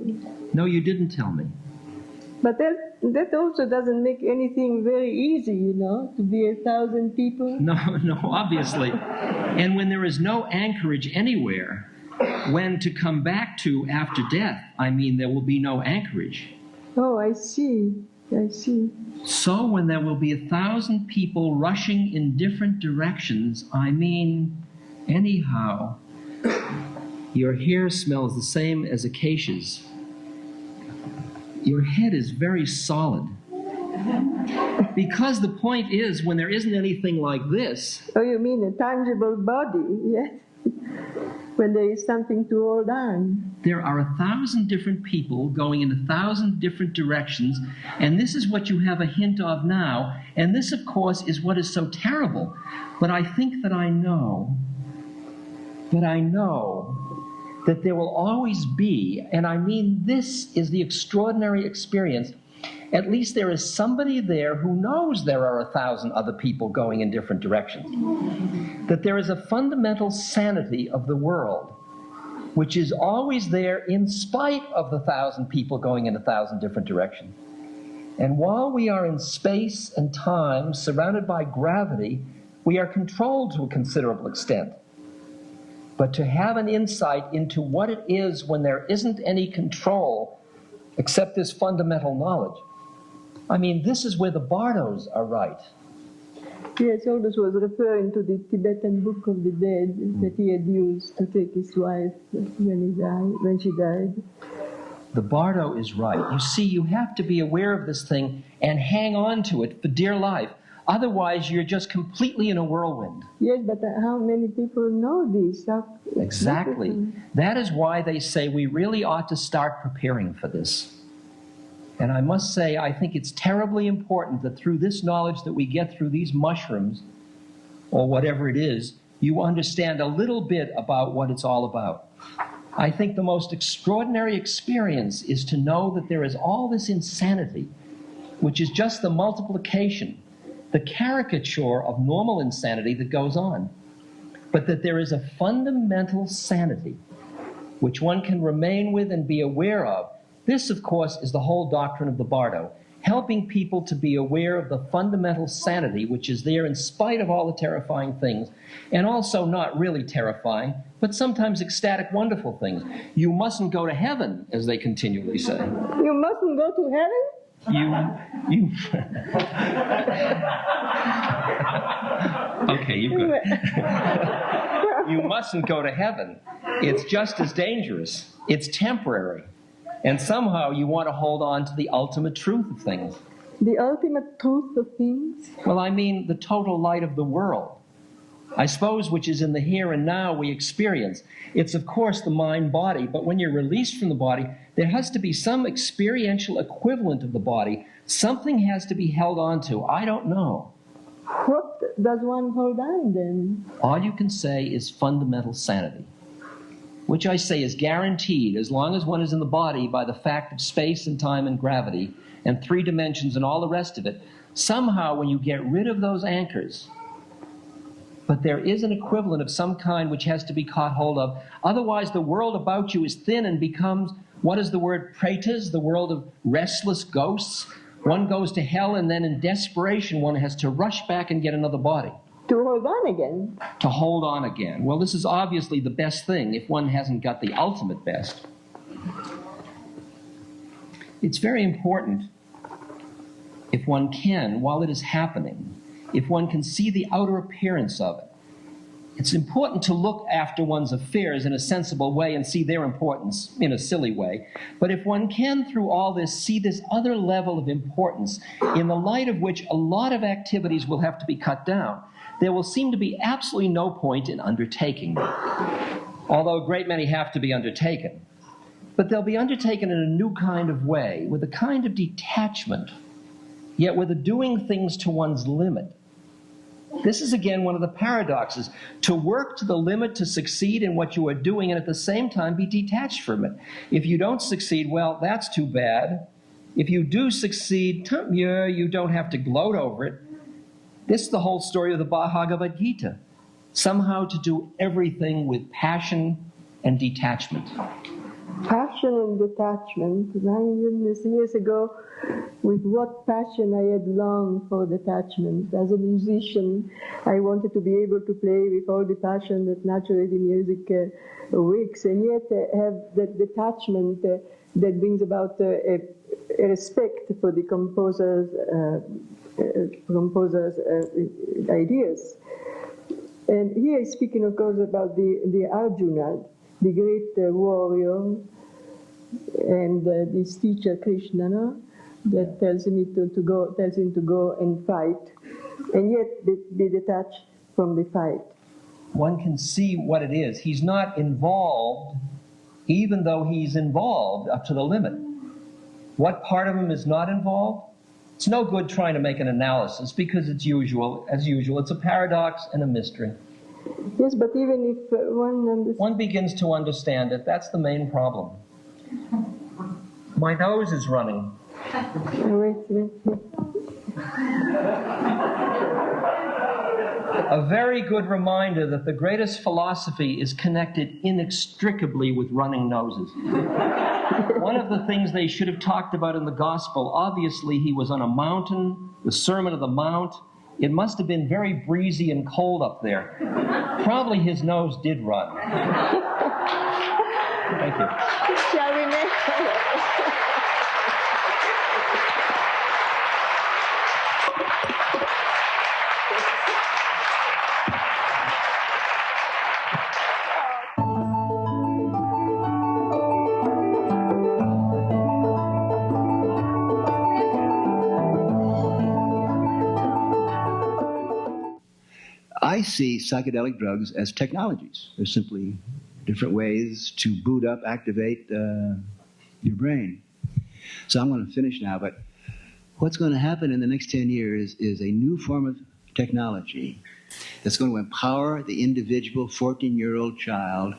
No, you didn't tell me. But that also doesn't make anything very easy, you know, to be 1,000 people. No, obviously. And when there is no anchorage anywhere, when to come back to after death, I mean, there will be no anchorage. Oh, I see. So when there will be 1,000 people rushing in different directions, I mean, anyhow, your hair smells the same as acacias. Your head is very solid. Because the point is, when there isn't anything like this... Oh, you mean a tangible body, yes? When there is something to hold on. There are 1,000 different people going in 1,000 different directions, and this is what you have a hint of now, and this, of course, is what is so terrible. But I think that I know that there will always be, and I mean this is the extraordinary experience, at least there is somebody there who knows there are 1,000 other people going in different directions. That there is a fundamental sanity of the world, which is always there in spite of the 1,000 people going in 1,000 different directions. And while we are in space and time, surrounded by gravity, we are controlled to a considerable extent. But to have an insight into what it is when there isn't any control except this fundamental knowledge, I mean, this is where the Bardos are right. Yes, Aldous was referring to the Tibetan Book of the Dead that he had used to take his wife when she died. The Bardo is right. You see, you have to be aware of this thing and hang on to it for dear life. Otherwise, you're just completely in a whirlwind. Yes, but how many people know this? Exactly. That is why they say we really ought to start preparing for this. And I must say, I think it's terribly important that through this knowledge that we get through these mushrooms, or whatever it is, you understand a little bit about what it's all about. I think the most extraordinary experience is to know that there is all this insanity, which is just the multiplication, the caricature of normal insanity that goes on, but that there is a fundamental sanity which one can remain with and be aware of. This, of course, is the whole doctrine of the Bardo, helping people to be aware of the fundamental sanity which is there in spite of all the terrifying things, and also not really terrifying, but sometimes ecstatic, wonderful things. You mustn't go to heaven, as they continually say. You mustn't go to heaven? Okay, you've got it. You mustn't go to heaven. It's just as dangerous. It's temporary. And somehow you want to hold on to the ultimate truth of things. The ultimate truth of things? Well, I mean the total light of the world. I suppose which is in the here and now we experience. It's, of course, the mind-body, but when you're released from the body, there has to be some experiential equivalent of the body. Something has to be held on to. I don't know. What does one hold on then? All you can say is fundamental sanity, which I say is guaranteed as long as one is in the body by the fact of space and time and gravity and 3 dimensions and all the rest of it. Somehow when you get rid of those anchors, but there is an equivalent of some kind which has to be caught hold of. Otherwise, the world about you is thin and becomes, what is the word, pretas, the world of restless ghosts. One goes to hell, and then in desperation, one has to rush back and get another body. To hold on again. To hold on again. Well, this is obviously the best thing if one hasn't got the ultimate best. It's very important, if one can, while it is happening, if one can see the outer appearance of it. It's important to look after one's affairs in a sensible way and see their importance in a silly way. But if one can, through all this, see this other level of importance, in the light of which a lot of activities will have to be cut down, there will seem to be absolutely no point in undertaking them. Although a great many have to be undertaken. But they'll be undertaken in a new kind of way, with a kind of detachment, yet with a doing things to one's limit. This is again one of the paradoxes. To work to the limit to succeed in what you are doing and at the same time be detached from it. If you don't succeed, well, that's too bad. If you do succeed, you don't have to gloat over it. This is the whole story of the Bhagavad Gita. Somehow to do everything with passion and detachment. Passion and detachment. 9 years ago, with what passion I had longed for detachment. As a musician, I wanted to be able to play with all the passion that naturally the music wakes, and yet have that detachment that brings about a respect for the composer's ideas. And here he's speaking, of course, about the Arjuna, the great warrior, and this teacher Krishna, no? That tells him to go and fight, and yet be detached from the fight. One can see what it is. He's not involved, even though he's involved up to the limit. What part of him is not involved? It's no good trying to make an analysis because as usual, it's a paradox and a mystery. Yes, but even if one begins to understand it, that's the main problem. My nose is running. Wait. A very good reminder that the greatest philosophy is connected inextricably with running noses. One of the things they should have talked about in the gospel, obviously he was on a mountain, the Sermon of the Mount. It must have been very breezy and cold up there. Probably his nose did run. Thank you. Shall we make I see psychedelic drugs as technologies. They're simply different ways to boot up, activate your brain. So I'm going to finish now, but what's going to happen in the next 10 years is a new form of technology that's going to empower the individual 14-year-old child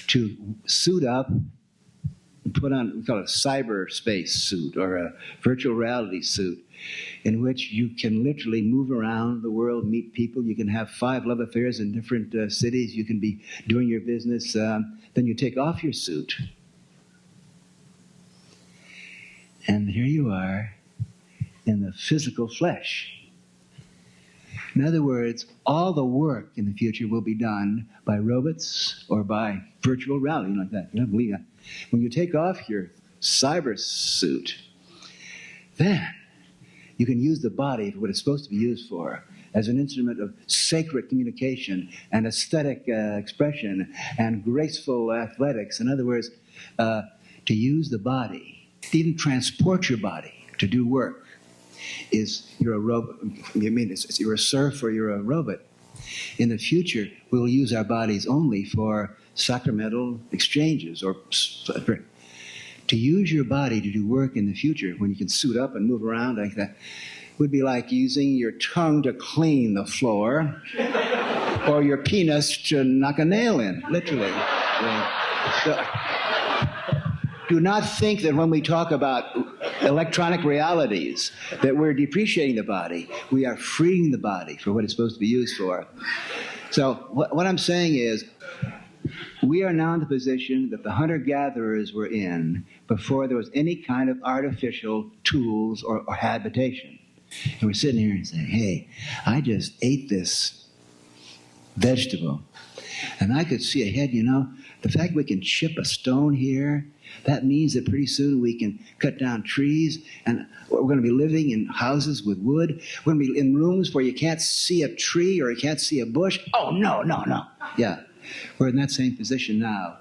to suit up and put on, we call it a cyberspace suit or a virtual reality suit, in which you can literally move around the world, meet people. You can have 5 love affairs in different cities. You can be doing your business. Then you take off your suit. And here you are in the physical flesh. In other words, all the work in the future will be done by robots or by virtual reality, like that. You don't believe that. When you take off your cyber suit, then you can use the body for what it's supposed to be used for, as an instrument of sacred communication and aesthetic expression and graceful athletics. In other words, to use the body, to even transport your body to do work, you're a robot. You're a serf or you're a robot. In the future, we'll use our bodies only for sacramental exchanges or to use your body to do work in the future, when you can suit up and move around like that, would be like using your tongue to clean the floor or your penis to knock a nail in, literally. So, do not think that when we talk about electronic realities that we're depreciating the body. We are freeing the body for what it's supposed to be used for. So what I'm saying is, we are now in the position that the hunter-gatherers were in before there was any kind of artificial tools or habitation. And we're sitting here and saying, hey, I just ate this vegetable. And I could see ahead, you know, the fact we can chip a stone here, that means that pretty soon we can cut down trees, and we're going to be living in houses with wood. We're going to be in rooms where you can't see a tree or you can't see a bush. Oh, no. Yeah, we're in that same position now.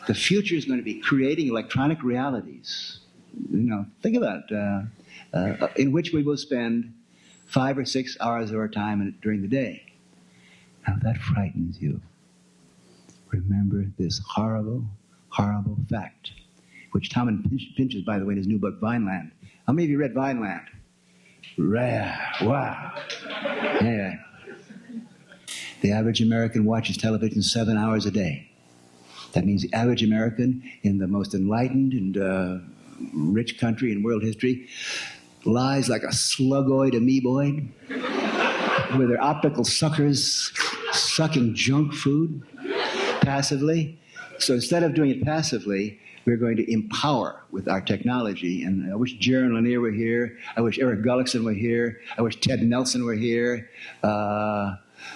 The future is going to be creating electronic realities. You know, think about it, in which we will spend 5 or 6 hours of our time during the day. Now, if that frightens you, remember this horrible, horrible fact, which Tom pinches, by the way, in his new book, Vineland. How many of you read Vineland? Rare. Wow. Yeah. The average American watches television 7 hours a day. That means the average American in the most enlightened and rich country in world history lies like a slugoid amoeboid with their optical suckers sucking junk food passively. So instead of doing it passively, we're going to empower with our technology. And I wish Jaron Lanier were here. I wish Eric Gullickson were here. I wish Ted Nelson were here.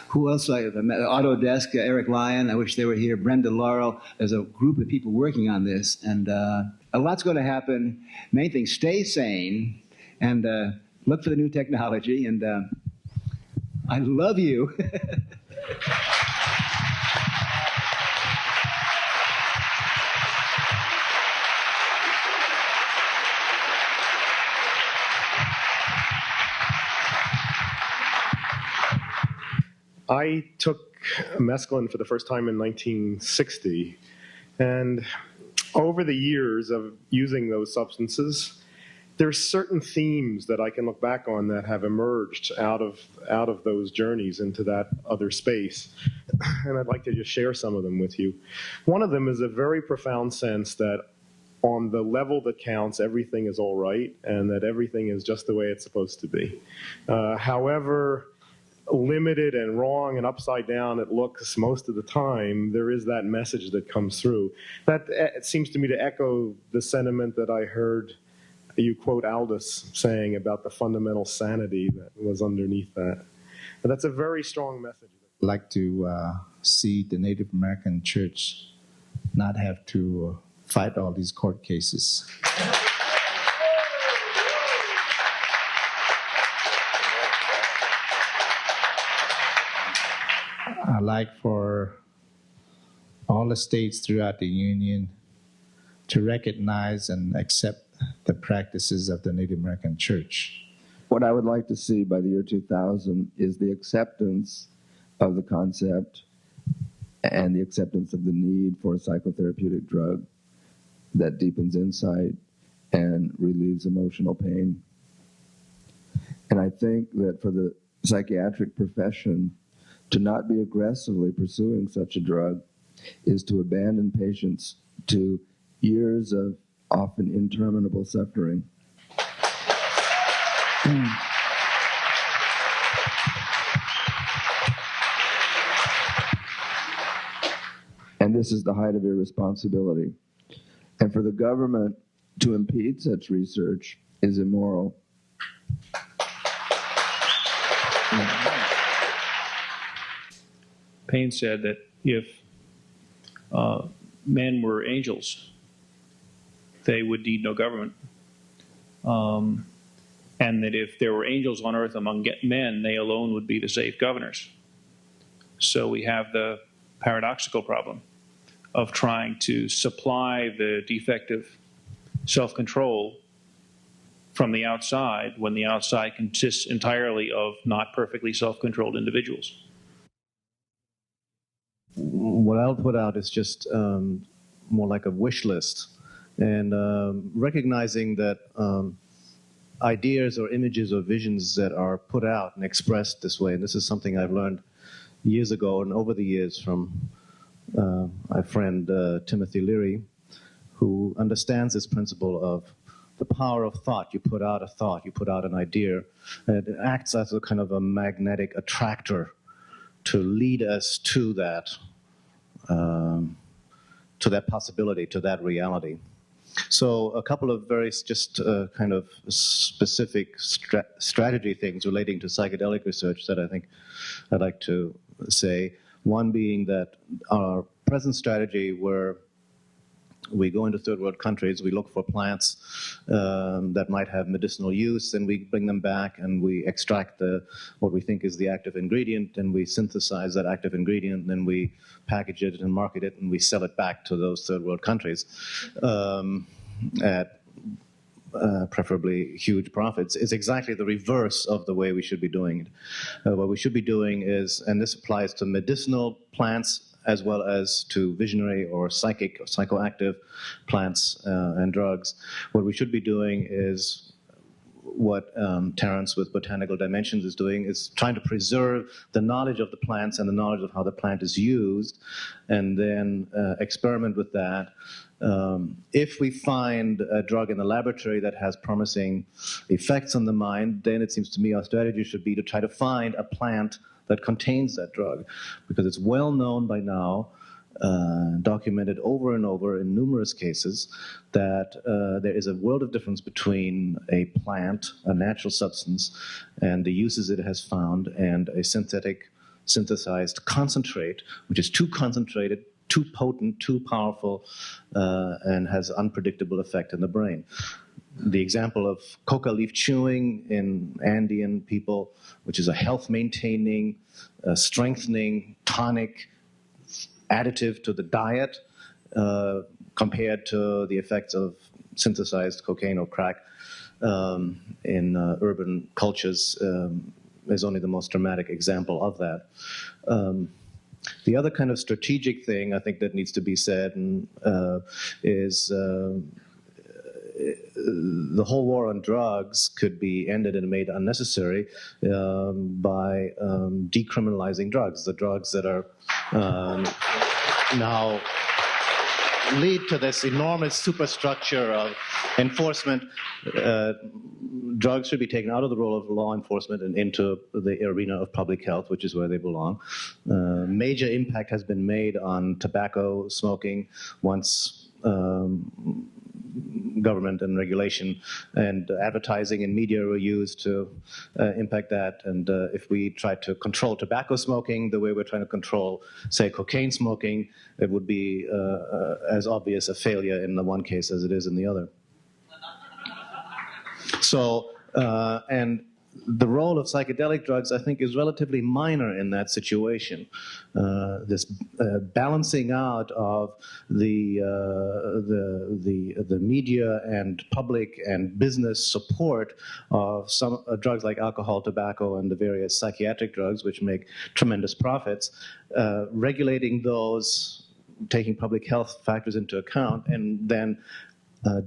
Who else? Autodesk, Eric Lyon. I wish they were here. Brenda Laurel. There's a group of people working on this. And a lot's going to happen. Main thing, stay sane and look for the new technology. And I love you. I took mescaline for the first time in 1960, and over the years of using those substances, there's certain themes that I can look back on that have emerged out of those journeys into that other space, and I'd like to just share some of them with you. One of them is a very profound sense that on the level that counts, everything is all right, and that everything is just the way it's supposed to be. However limited and wrong and upside down it looks most of the time, there is that message that comes through. That it seems to me to echo the sentiment that I heard you quote Aldous saying about the fundamental sanity that was underneath that. But that's a very strong message. I'd like to see the Native American church not have to fight all these court cases. I'd like for all the states throughout the Union to recognize and accept the practices of the Native American Church. What I would like to see by the year 2000 is the acceptance of the concept and the acceptance of the need for a psychotherapeutic drug that deepens insight and relieves emotional pain. And I think that for the psychiatric profession, to not be aggressively pursuing such a drug is to abandon patients to years of often interminable suffering. And this is the height of irresponsibility. And for the government to impede such research is immoral. Paine said that if men were angels, they would need no government. And that if there were angels on earth among men, they alone would be the safe governors. So we have the paradoxical problem of trying to supply the defective self-control from the outside when the outside consists entirely of not perfectly self-controlled individuals. What I'll put out is just more like a wish list, and recognizing that ideas or images or visions that are put out and expressed this way, and this is something I've learned years ago and over the years from my friend Timothy Leary, who understands this principle of the power of thought. You put out a thought, you put out an idea, and it acts as a kind of a magnetic attractor to lead us to that possibility, to that reality. So a couple of very just kind of specific strategy things relating to psychedelic research that I think I'd like to say. One being that our present strategy, where we go into third world countries, we look for plants that might have medicinal use, and we bring them back and we extract what we think is the active ingredient, and we synthesize that active ingredient, and then we package it and market it, and we sell it back to those third world countries at preferably huge profits. Is exactly the reverse of the way we should be doing it. What we should be doing is, and this applies to medicinal plants as well as to visionary or psychic or psychoactive plants and drugs, what we should be doing is what Terence with Botanical Dimensions is doing, is trying to preserve the knowledge of the plants and the knowledge of how the plant is used, and then experiment with that. If we find a drug in the laboratory that has promising effects on the mind, then it seems to me our strategy should be to try to find a plant that contains that drug, because it's well known by now, documented over and over in numerous cases, that there is a world of difference between a plant, a natural substance, and the uses it has found, and a synthesized concentrate, which is too concentrated, too potent, too powerful, and has unpredictable effect in the brain. The example of coca leaf chewing in Andean people, which is a health-maintaining, strengthening, tonic additive to the diet, compared to the effects of synthesized cocaine or crack in urban cultures, is only the most dramatic example of that. The other kind of strategic thing I think that needs to be said is the whole war on drugs could be ended and made unnecessary by decriminalizing drugs. The drugs that are now lead to this enormous superstructure of enforcement. Drugs should be taken out of the role of law enforcement and into the arena of public health, which is where they belong. Major impact has been made on tobacco smoking once government and regulation and advertising and media were used to impact that. And if we try to control tobacco smoking the way we're trying to control, say, cocaine smoking, it would be as obvious a failure in the one case as it is in the other. So, and the role of psychedelic drugs, I think, is relatively minor in that situation. This balancing out of the media and public and business support of some drugs like alcohol, tobacco, and the various psychiatric drugs, which make tremendous profits, regulating those, taking public health factors into account, and then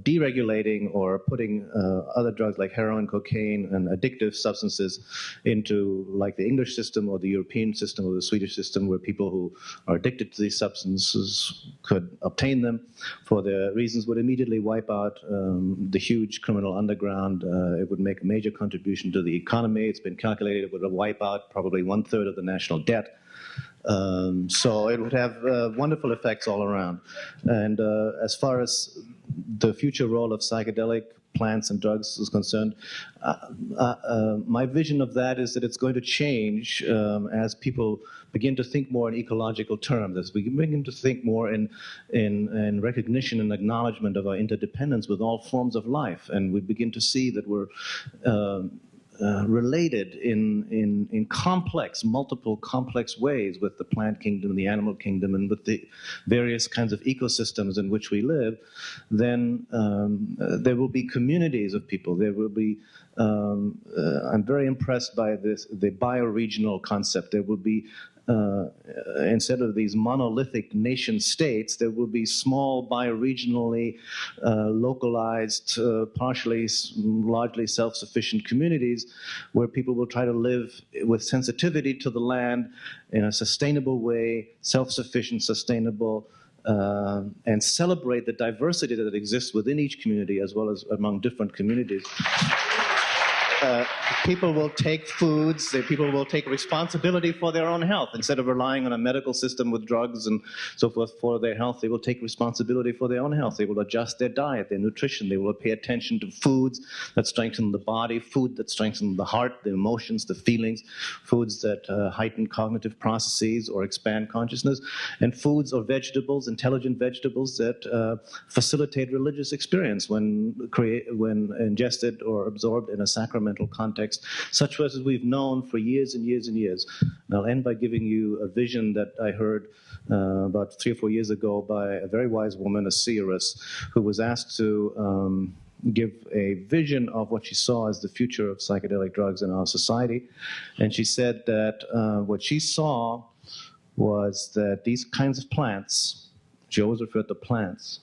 deregulating or putting other drugs like heroin, cocaine, and addictive substances into like the English system or the European system or the Swedish system, where people who are addicted to these substances could obtain them for their reasons, would immediately wipe out the huge criminal underground. It would make a major contribution to the economy. It's been calculated it would wipe out probably 1/3 of the national debt. So it would have wonderful effects all around. And as far as the future role of psychedelic plants and drugs is concerned, my vision of that is that it's going to change as people begin to think more in ecological terms, as we begin to think more in recognition and acknowledgement of our interdependence with all forms of life, and we begin to see that we're related in multiple complex ways with the plant kingdom, the animal kingdom, and with the various kinds of ecosystems in which we live, then there will be communities of people. There will be, I'm very impressed by the bioregional concept. There will be, instead of these monolithic nation states, there will be small, bioregionally localized, largely self-sufficient communities where people will try to live with sensitivity to the land in a sustainable way, self-sufficient, sustainable, and celebrate the diversity that exists within each community as well as among different communities. people will take foods, people will take responsibility for their own health. Instead of relying on a medical system with drugs and so forth for their health, they will take responsibility for their own health. They will adjust their diet, their nutrition. They will pay attention to foods that strengthen the body, food that strengthen the heart, the emotions, the feelings, foods that heighten cognitive processes or expand consciousness, and foods or vegetables, intelligent vegetables that facilitate religious experience when ingested or absorbed in a sacramental context, such as we've known for years and years and years. And I'll end by giving you a vision that I heard about 3 or 4 years ago by a very wise woman, a seeress, who was asked to give a vision of what she saw as the future of psychedelic drugs in our society. And she said that what she saw was that these kinds of plants, she always referred to plants,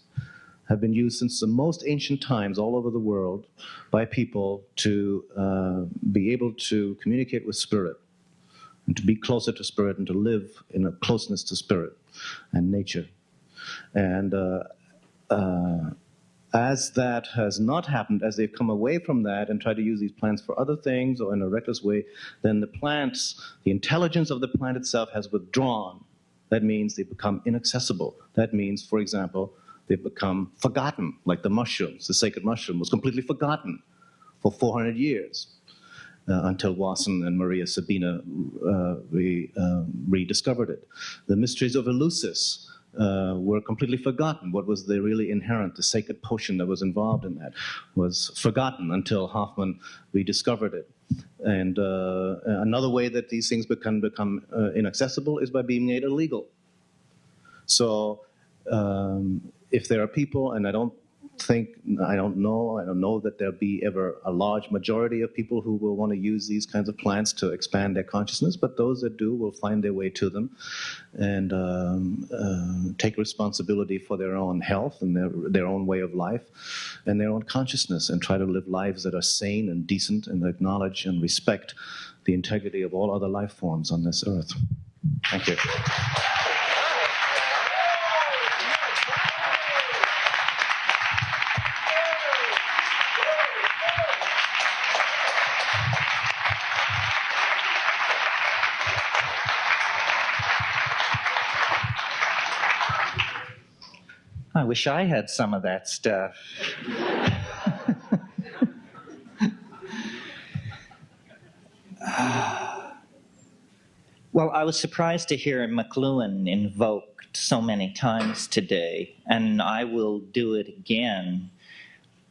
have been used since the most ancient times all over the world by people to be able to communicate with spirit and to be closer to spirit and to live in a closeness to spirit and nature. And as that has not happened, as they've come away from that and tried to use these plants for other things or in a reckless way, then the plants, the intelligence of the plant itself has withdrawn. That means they become inaccessible. That means, for example, they've become forgotten, like the mushrooms. The sacred mushroom was completely forgotten for 400 years until Wasson and Maria Sabina rediscovered it. The mysteries of Eleusis were completely forgotten. What was the really inherent, the sacred potion that was involved in that was forgotten until Hoffman rediscovered it. And another way that these things become inaccessible is by being made illegal. So if there are people, and I don't know that there'll be ever a large majority of people who will want to use these kinds of plants to expand their consciousness, but those that do will find their way to them and take responsibility for their own health and their own way of life and their own consciousness and try to live lives that are sane and decent and acknowledge and respect the integrity of all other life forms on this earth. Thank you. I wish I had some of that stuff. Well, I was surprised to hear McLuhan invoked so many times today, and I will do it again.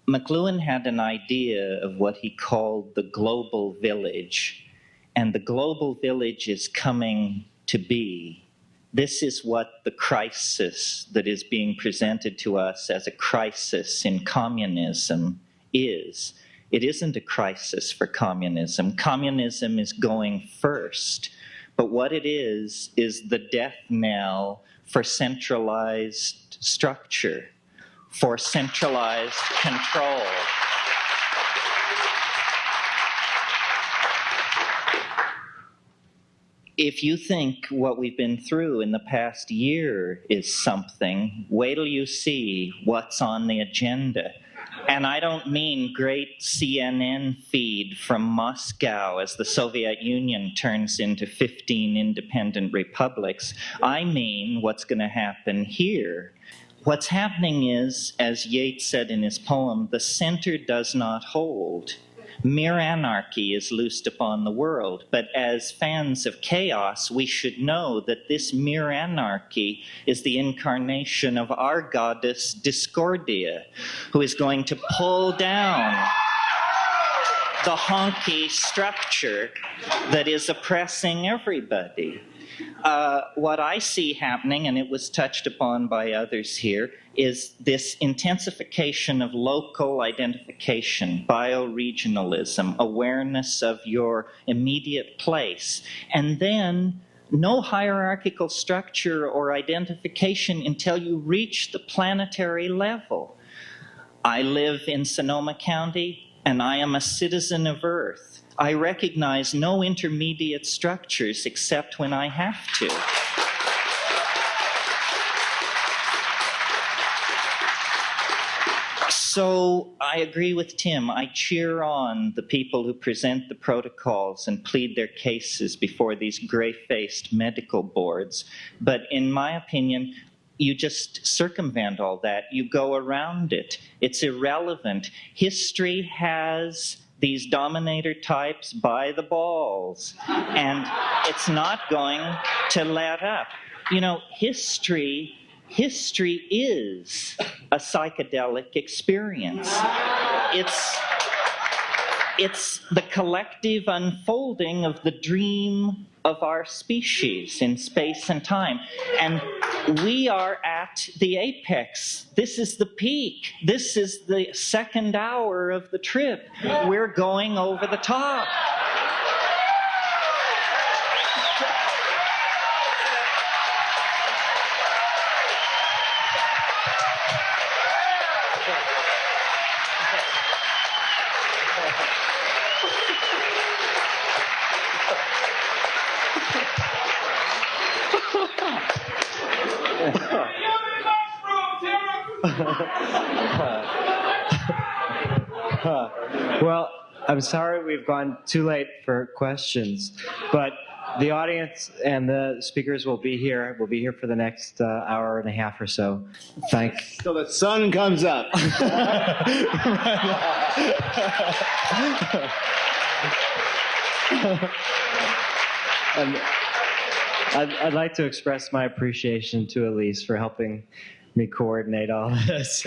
McLuhan had an idea of what he called the global village, and the global village is coming to be. This is what the crisis that is being presented to us as a crisis in communism is. It isn't a crisis for communism. Communism is going first. But what it is the death knell for centralized structure, for centralized control. If you think what we've been through in the past year is something, wait till you see what's on the agenda. And I don't mean great CNN feed from Moscow as the Soviet Union turns into 15 independent republics. I mean what's going to happen here. What's happening is, as Yeats said in his poem, the center does not hold. Mere anarchy is loosed upon the world, but as fans of chaos, we should know that this mere anarchy is the incarnation of our goddess Discordia, who is going to pull down the honky structure that is oppressing everybody. What I see happening, and it was touched upon by others here, is this intensification of local identification, bioregionalism, awareness of your immediate place, and then no hierarchical structure or identification until you reach the planetary level. I live in Sonoma County, and I am a citizen of Earth. I recognize no intermediate structures except when I have to. So I agree with Tim. I cheer on the people who present the protocols and plead their cases before these gray-faced medical boards. But in my opinion, you just circumvent all that. You go around it. It's irrelevant. History has these dominator types by the balls, and it's not going to let up. You know, history is a psychedelic experience. It's the collective unfolding of the dream of our species in space and time. And we are at the apex. This is the peak. This is the second hour of the trip. We're going over the top. Well, I'm sorry we've gone too late for questions, but the audience and the speakers will be here. We'll be here for the next hour and a half or so. Thanks. Till the sun comes up. And I'd like to express my appreciation to Elise for helping me coordinate all this.